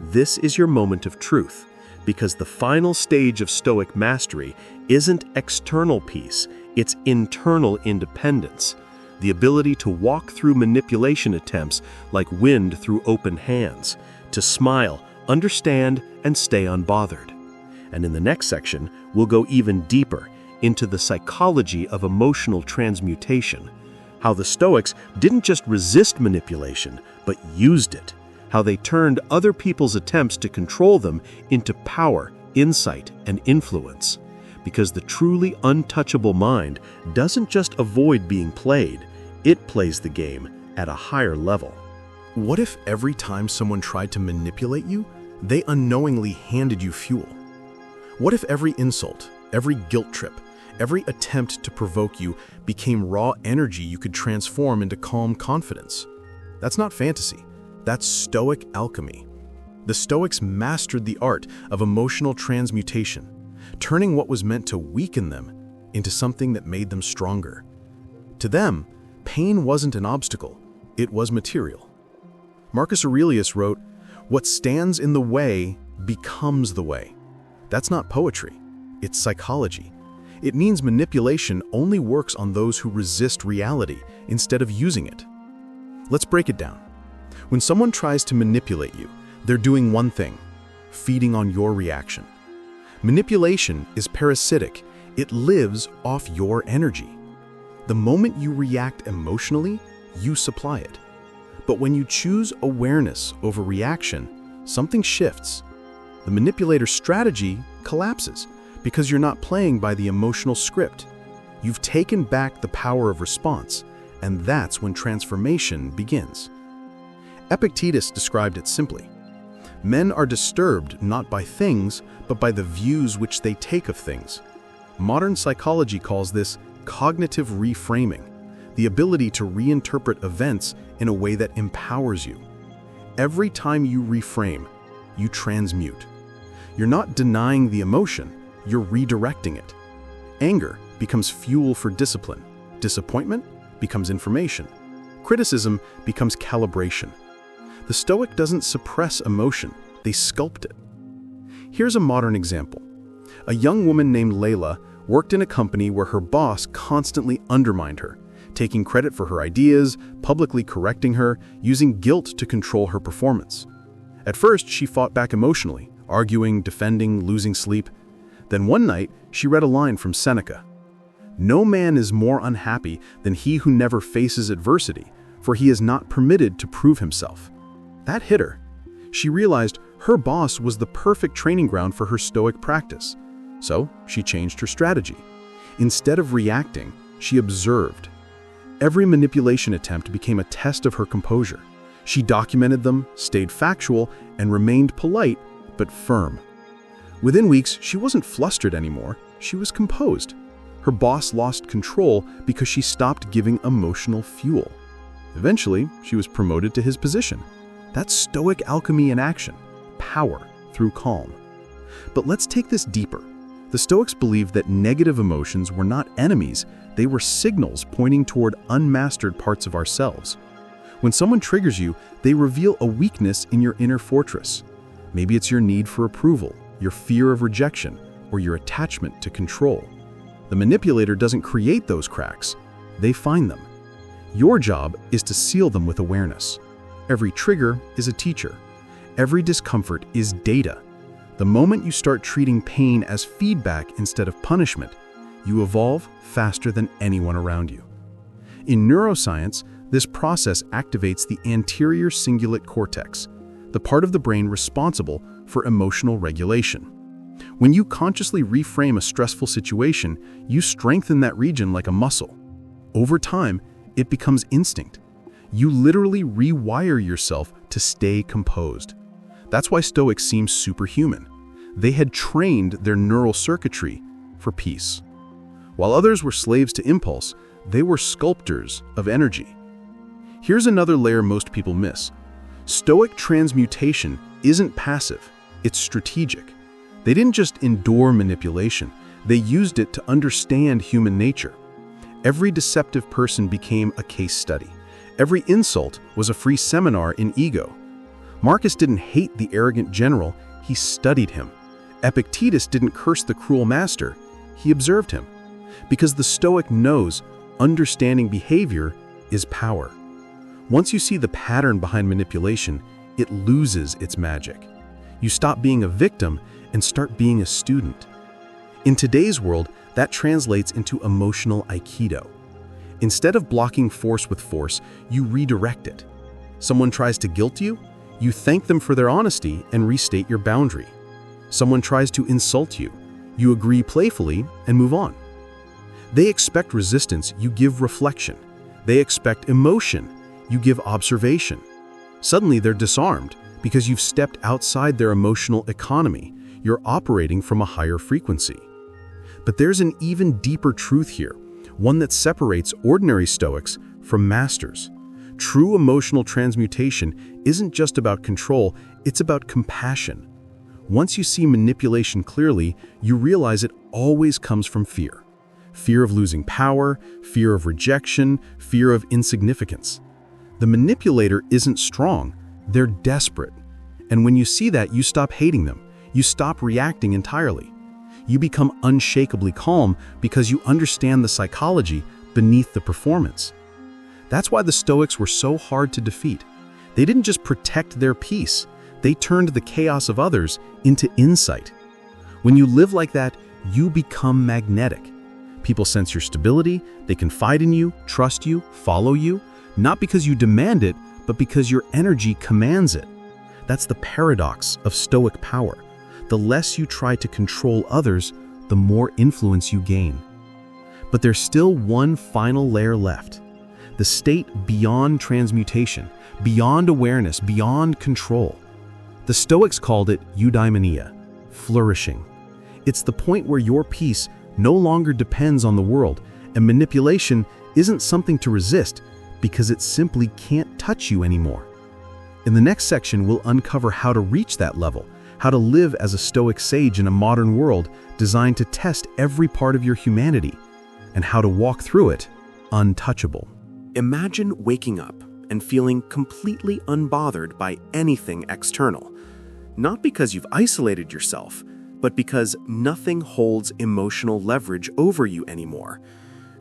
This is your moment of truth, because the final stage of Stoic mastery isn't external peace, it's internal independence. The ability to walk through manipulation attempts like wind through open hands, to smile, understand, and stay unbothered. And in the next section, we'll go even deeper into the psychology of emotional transmutation, how the Stoics didn't just resist manipulation, but used it, how they turned other people's attempts to control them into power, insight, and influence. Because the truly untouchable mind doesn't just avoid being played, it plays the game at a higher level. What if every time someone tried to manipulate you, they unknowingly handed you fuel? What if every insult, every guilt trip, every attempt to provoke you became raw energy you could transform into calm confidence? That's not fantasy. That's Stoic alchemy. The Stoics mastered the art of emotional transmutation, turning what was meant to weaken them into something that made them stronger. To them, pain wasn't an obstacle, it was material. Marcus Aurelius wrote, "What stands in the way becomes the way." That's not poetry, it's psychology. It means manipulation only works on those who resist reality instead of using it. Let's break it down. When someone tries to manipulate you, they're doing one thing: feeding on your reaction. Manipulation is parasitic. It lives off your energy. The moment you react emotionally, you supply it. But when you choose awareness over reaction, something shifts. The manipulator's strategy collapses because you're not playing by the emotional script. You've taken back the power of response, and that's when transformation begins. Epictetus described it simply. Men are disturbed not by things, but by the views which they take of things. Modern psychology calls this cognitive reframing, the ability to reinterpret events in a way that empowers you. Every time you reframe, you transmute. You're not denying the emotion, you're redirecting it. Anger becomes fuel for discipline. Disappointment becomes information. Criticism becomes calibration. The Stoic doesn't suppress emotion, they sculpt it. Here's a modern example. A young woman named Layla worked in a company where her boss constantly undermined her, taking credit for her ideas, publicly correcting her, using guilt to control her performance. At first, she fought back emotionally, arguing, defending, losing sleep. Then one night, she read a line from Seneca. "No man is more unhappy than he who never faces adversity, for he is not permitted to prove himself." That hit her. She realized her boss was the perfect training ground for her Stoic practice. So she changed her strategy. Instead of reacting, she observed. Every manipulation attempt became a test of her composure. She documented them, stayed factual, and remained polite but firm. Within weeks, she wasn't flustered anymore. She was composed. Her boss lost control because she stopped giving emotional fuel. Eventually, she was promoted to his position. That's Stoic alchemy in action, power through calm. But let's take this deeper. The The Stoics believed that negative emotions were not enemies, they were signals pointing toward unmastered parts of ourselves. When someone triggers you, they reveal a weakness in your inner fortress. Maybe it's your need for approval, your fear of rejection, or your attachment to control. The manipulator doesn't create those cracks, they find them. Your job is to seal them with awareness. Every trigger is a teacher. Every discomfort is data. The moment you start treating pain as feedback instead of punishment, you evolve faster than anyone around you. In neuroscience, this process activates the anterior cingulate cortex, the part of the brain responsible for emotional regulation. When you consciously reframe a stressful situation, you strengthen that region like a muscle. Over time, it becomes instinct. You literally rewire yourself to stay composed. That's why Stoics seem superhuman. They had trained their neural circuitry for peace. While others were slaves to impulse, they were sculptors of energy. Here's another layer most people miss. Stoic transmutation isn't passive, it's strategic. They didn't just endure manipulation, they used it to understand human nature. Every deceptive person became a case study. Every insult was a free seminar in ego. Marcus didn't hate the arrogant general, he studied him. Epictetus didn't curse the cruel master, he observed him. Because the Stoic knows understanding behavior is power. Once you see the pattern behind manipulation, it loses its magic. You stop being a victim and start being a student. In today's world, that translates into emotional aikido. Instead of blocking force with force, you redirect it. Someone tries to guilt you, you thank them for their honesty and restate your boundary. Someone tries to insult you, you agree playfully and move on. They expect resistance, you give reflection. They expect emotion, you give observation. Suddenly they're disarmed because you've stepped outside their emotional economy. You're operating from a higher frequency. But there's an even deeper truth here, one that separates ordinary Stoics from masters. True emotional transmutation isn't just about control, it's about compassion. Once you see manipulation clearly, you realize it always comes from fear. Fear of losing power, fear of rejection, fear of insignificance. The manipulator isn't strong, they're desperate. And when you see that, you stop hating them. You stop reacting entirely. You become unshakably calm because you understand the psychology beneath the performance. That's why the Stoics were so hard to defeat. They didn't just protect their peace, they turned the chaos of others into insight. When you live like that, you become magnetic. People sense your stability, they confide in you, trust you, follow you, not because you demand it, but because your energy commands it. That's the paradox of Stoic power. The less you try to control others, the more influence you gain. But there's still one final layer left. The state beyond transmutation, beyond awareness, beyond control. The Stoics called it eudaimonia, flourishing. It's the point where your peace no longer depends on the world, and manipulation isn't something to resist because it simply can't touch you anymore. In the next section, we'll uncover how to reach that level, how to live as a Stoic sage in a modern world designed to test every part of your humanity, and how to walk through it untouchable. Imagine waking up and feeling completely unbothered by anything external. Not because you've isolated yourself, but because nothing holds emotional leverage over you anymore.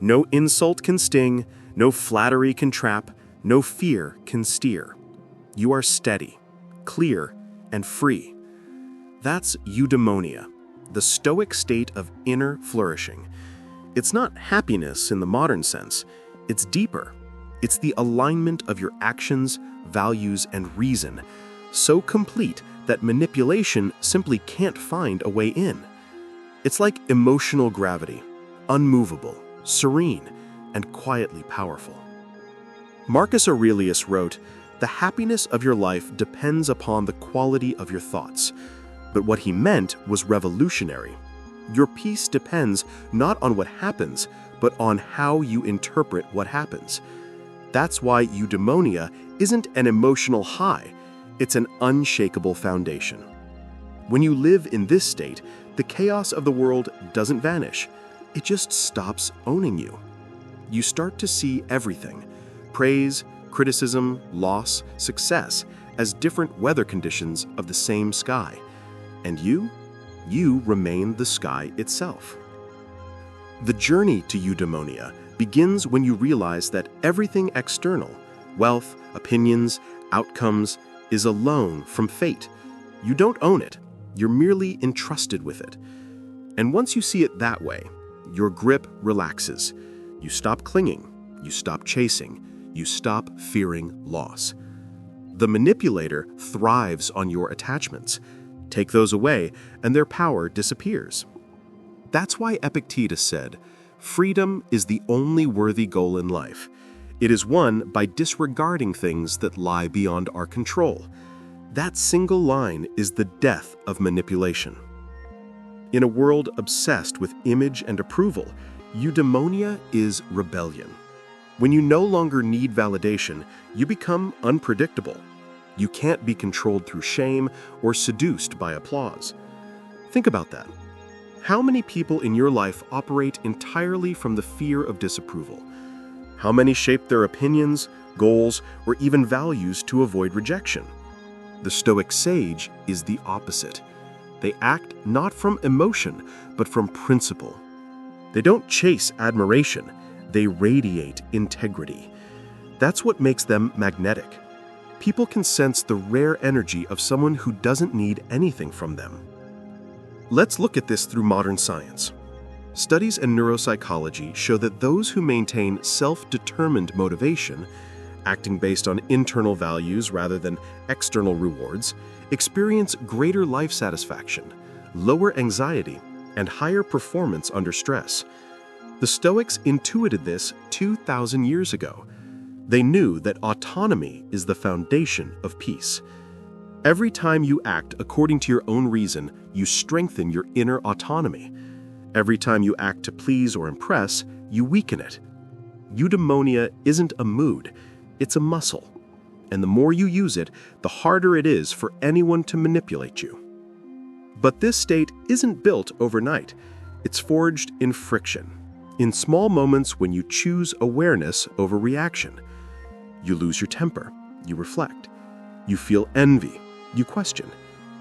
No insult can sting, no flattery can trap, no fear can steer. You are steady, clear, and free. That's eudaimonia, the Stoic state of inner flourishing. It's not happiness in the modern sense, it's deeper. It's the alignment of your actions, values, and reason, so complete that manipulation simply can't find a way in. It's like emotional gravity, unmovable, serene, and quietly powerful. Marcus Aurelius wrote, "The happiness of your life depends upon the quality of your thoughts." But what he meant was revolutionary. Your peace depends not on what happens, but on how you interpret what happens. That's why eudaimonia isn't an emotional high, it's an unshakable foundation. When you live in this state, The chaos of the world doesn't vanish. It just stops owning you. You start to see everything, praise, criticism, loss, success, as different weather conditions of the same sky. And you remain the sky itself. The journey to eudaimonia begins when you realize that everything external, wealth, opinions, outcomes, is a loan from fate. You don't own it. You're merely entrusted with it. And once you see it that way, your grip relaxes. You stop clinging. You stop chasing. You stop fearing loss. The manipulator thrives on your attachments. Take those away, and their power disappears. That's why Epictetus said, "Freedom is the only worthy goal in life. It is won by disregarding things that lie beyond our control." That single line is the death of manipulation. In a world obsessed with image and approval, eudaimonia is rebellion. When you no longer need validation, you become unpredictable. You can't be controlled through shame or seduced by applause. Think about that. How many people in your life operate entirely from the fear of disapproval? How many shape their opinions, goals, or even values to avoid rejection? The Stoic sage is the opposite. They act not from emotion, but from principle. They don't chase admiration, they radiate integrity. That's what makes them magnetic. People can sense the rare energy of someone who doesn't need anything from them. Let's look at this through modern science. Studies in neuropsychology show that those who maintain self-determined motivation, acting based on internal values rather than external rewards, experience greater life satisfaction, lower anxiety, and higher performance under stress. The Stoics intuited this 2,000 years ago. They knew that autonomy is the foundation of peace. Every time you act according to your own reason, you strengthen your inner autonomy. Every time you act to please or impress, you weaken it. Eudaimonia isn't a mood, it's a muscle. And the more you use it, the harder it is for anyone to manipulate you. But this state isn't built overnight. It's forged in friction, in small moments when you choose awareness over reaction. You lose your temper, you reflect. You feel envy, you question.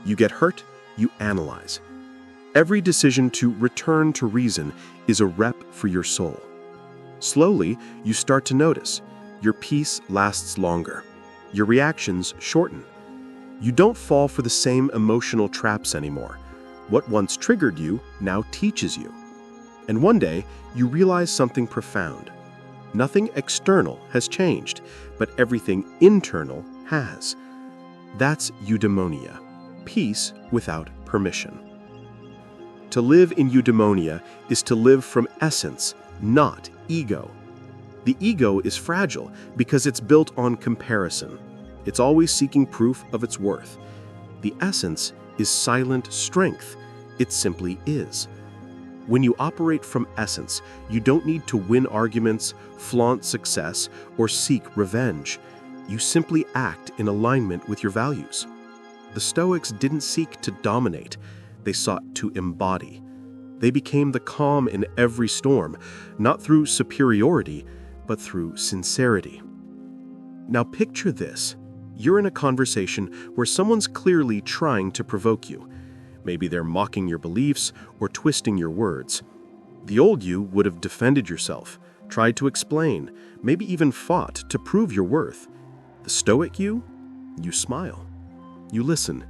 You get hurt, you analyze. Every decision to return to reason is a rep for your soul. Slowly, you start to notice. Your peace lasts longer. Your reactions shorten. You don't fall for the same emotional traps anymore. What once triggered you now teaches you. And one day, you realize something profound. Nothing external has changed, but everything internal has. That's eudaimonia, peace without permission. To live in eudaimonia is to live from essence, not ego. The ego is fragile because it's built on comparison. It's always seeking proof of its worth. The essence is silent strength. It simply is. When you operate from essence, you don't need to win arguments, flaunt success, or seek revenge. You simply act in alignment with your values. The Stoics didn't seek to dominate. They sought to embody. They became the calm in every storm, not through superiority, but through sincerity. Now picture this. You're in a conversation where someone's clearly trying to provoke you. Maybe they're mocking your beliefs or twisting your words. The old you would have defended yourself, tried to explain, maybe even fought to prove your worth. The Stoic you smile. You listen.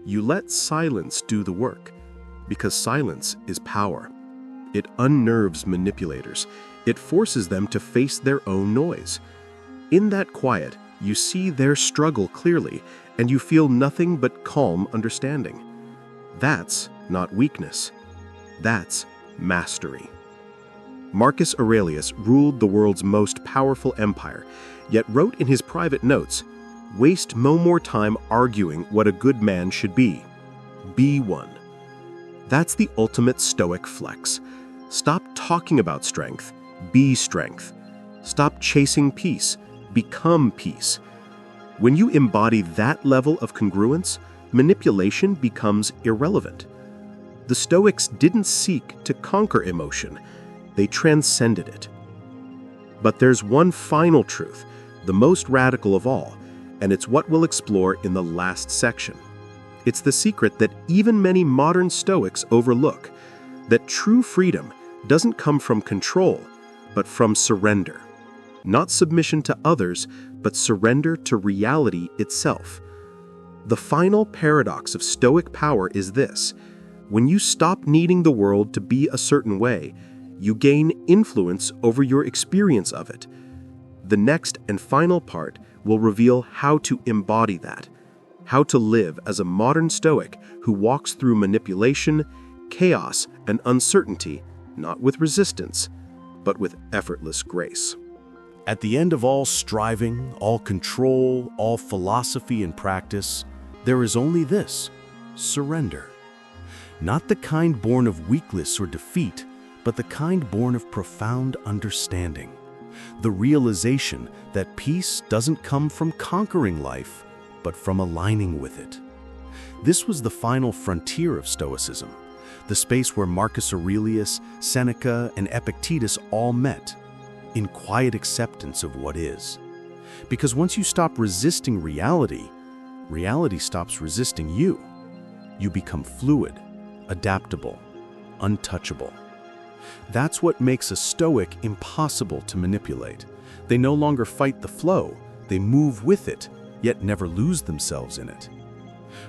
You let silence do the work, because silence is power. It unnerves manipulators. It forces them to face their own noise. In that quiet, you see their struggle clearly, and you feel nothing but calm understanding. That's not weakness. That's mastery. Marcus Aurelius ruled the world's most powerful empire, yet wrote in his private notes, "Waste no more time arguing what a good man should be. Be one." That's the ultimate Stoic flex. Stop talking about strength. Be strength. Stop chasing peace. Become peace. When you embody that level of congruence, manipulation becomes irrelevant. The Stoics didn't seek to conquer emotion, they transcended it. But there's one final truth, the most radical of all, and it's what we'll explore in the last section. It's the secret that even many modern Stoics overlook, that true freedom doesn't come from control, but from surrender. Not submission to others, but surrender to reality itself. The final paradox of Stoic power is this: when you stop needing the world to be a certain way, you gain influence over your experience of it. The next and final part will reveal how to embody that, how to live as a modern Stoic who walks through manipulation, chaos, and uncertainty, not with resistance, but with effortless grace. At the end of all striving, all control, all philosophy and practice, there is only this: surrender. Not the kind born of weakness or defeat, but the kind born of profound understanding. The realization that peace doesn't come from conquering life, but from aligning with it. This was the final frontier of Stoicism, the space where Marcus Aurelius, Seneca, and Epictetus all met, in quiet acceptance of what is. Because once you stop resisting reality, reality stops resisting you. You become fluid, adaptable, untouchable. That's what makes a Stoic impossible to manipulate. They no longer fight the flow, they move with it, yet never lose themselves in it.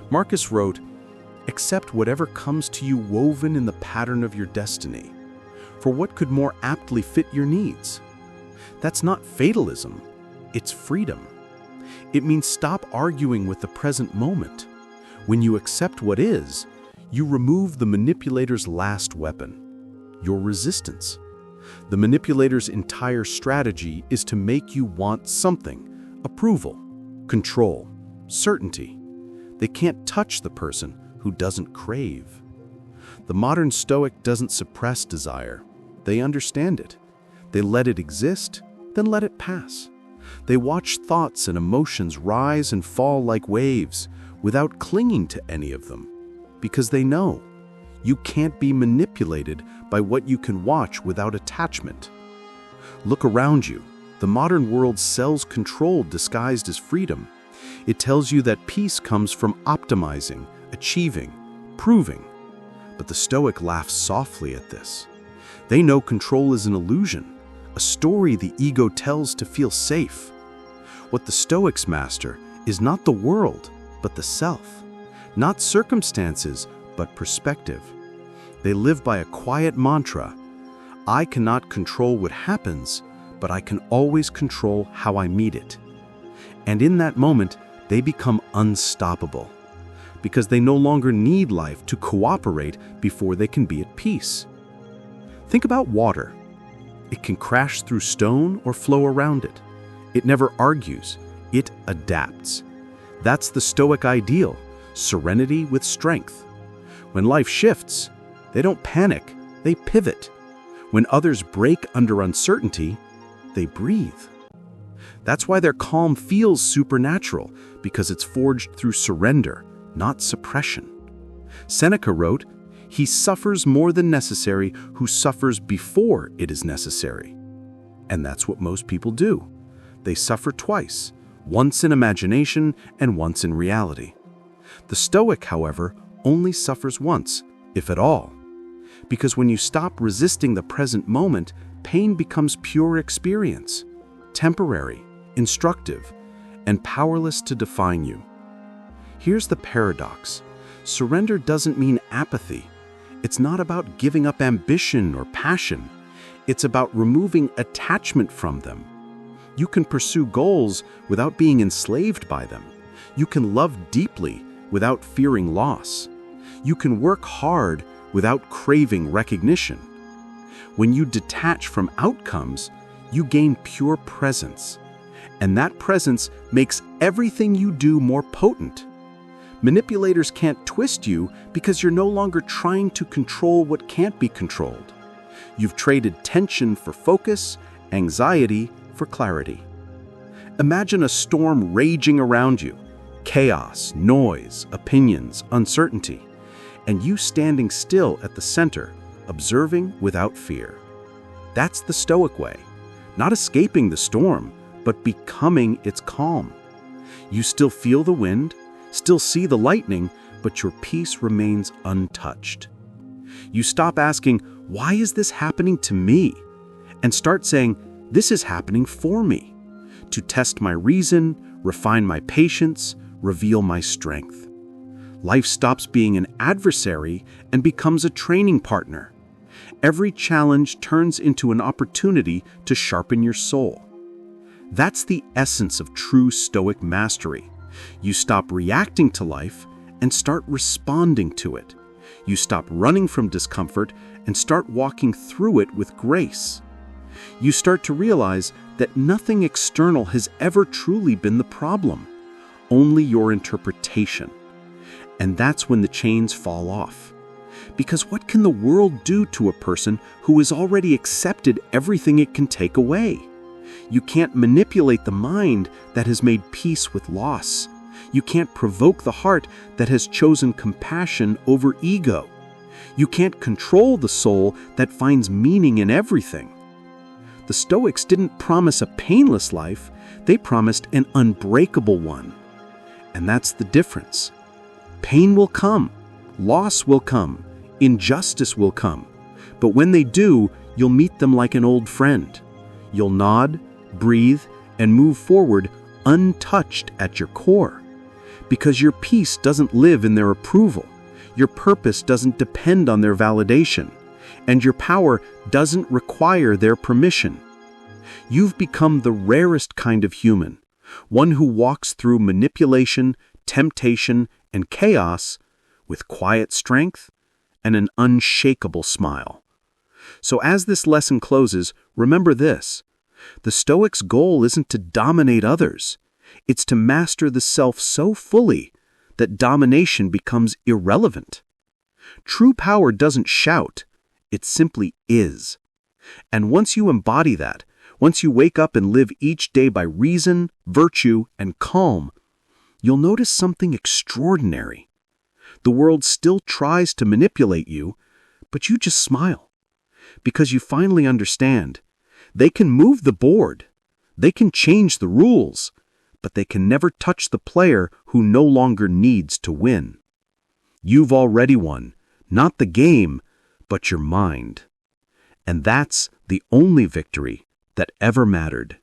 Marcus wrote, "Accept whatever comes to you woven in the pattern of your destiny, for what could more aptly fit your needs?" That's not fatalism, it's freedom. It means stop arguing with the present moment. When you accept what is, you remove the manipulator's last weapon, your resistance. The manipulator's entire strategy is to make you want something: approval, control, certainty. They can't touch the person who doesn't crave. The modern Stoic doesn't suppress desire. They understand it. They let it exist, then let it pass. They watch thoughts and emotions rise and fall like waves without clinging to any of them, because they know you can't be manipulated by what you can watch without attachment. Look around you. The modern world sells control disguised as freedom. It tells you that peace comes from optimizing, achieving, proving. But the Stoic laughs softly at this. They know control is an illusion, a story the ego tells to feel safe. What the Stoics master is not the world, but the self. Not circumstances, but perspective. They live by a quiet mantra: I cannot control what happens, but I can always control how I meet it. And in that moment, they become unstoppable, because they no longer need life to cooperate before they can be at peace. Think about water. It can crash through stone or flow around it. It never argues, it adapts. That's the Stoic ideal, serenity with strength. When life shifts, they don't panic, they pivot. When others break under uncertainty, they breathe. That's why their calm feels supernatural, because it's forged through surrender, not suppression. Seneca wrote, "He suffers more than necessary who suffers before it is necessary." And that's what most people do. They suffer twice, once in imagination and once in reality. The Stoic, however, only suffers once, if at all. Because when you stop resisting the present moment, pain becomes pure experience, temporary, instructive, and powerless to define you. Here's the paradox. Surrender doesn't mean apathy. It's not about giving up ambition or passion. It's about removing attachment from them. You can pursue goals without being enslaved by them. You can love deeply without fearing loss. You can work hard without craving recognition. When you detach from outcomes, you gain pure presence. And that presence makes everything you do more potent. Manipulators can't twist you because you're no longer trying to control what can't be controlled. You've traded tension for focus, anxiety for clarity. Imagine a storm raging around you. Chaos, noise, opinions, uncertainty. and you standing still at the center, observing without fear. That's the Stoic way, not escaping the storm, but becoming its calm. You still feel the wind, still see the lightning, but your peace remains untouched. You stop asking, "Why is this happening to me?" and start saying, "This is happening for me, to test my reason, refine my patience, reveal my strength." Life stops being an adversary and becomes a training partner. Every challenge turns into an opportunity to sharpen your soul. That's the essence of true Stoic mastery. You stop reacting to life and start responding to it. You stop running from discomfort and start walking through it with grace. You start to realize that nothing external has ever truly been the problem, only your interpretation. And that's when the chains fall off. Because what can the world do to a person who has already accepted everything it can take away? You can't manipulate the mind that has made peace with loss. You can't provoke the heart that has chosen compassion over ego. You can't control the soul that finds meaning in everything. The Stoics didn't promise a painless life, they promised an unbreakable one. And that's the difference. Pain will come, loss will come, injustice will come. But when they do, you'll meet them like an old friend. You'll nod, breathe, and move forward untouched at your core. Because your peace doesn't live in their approval, your purpose doesn't depend on their validation, and your power doesn't require their permission. You've become the rarest kind of human, one who walks through manipulation, temptation, and chaos with quiet strength and an unshakable smile. So as this lesson closes, remember this: the Stoics' goal isn't to dominate others. It's to master the self so fully that domination becomes irrelevant. True power doesn't shout, it simply is. And once you embody that, once you wake up and live each day by reason, virtue, and calm, you'll notice something extraordinary. The world still tries to manipulate you, but you just smile. Because you finally understand, they can move the board, they can change the rules, but they can never touch the player who no longer needs to win. You've already won, not the game, but your mind. And that's the only victory that ever mattered.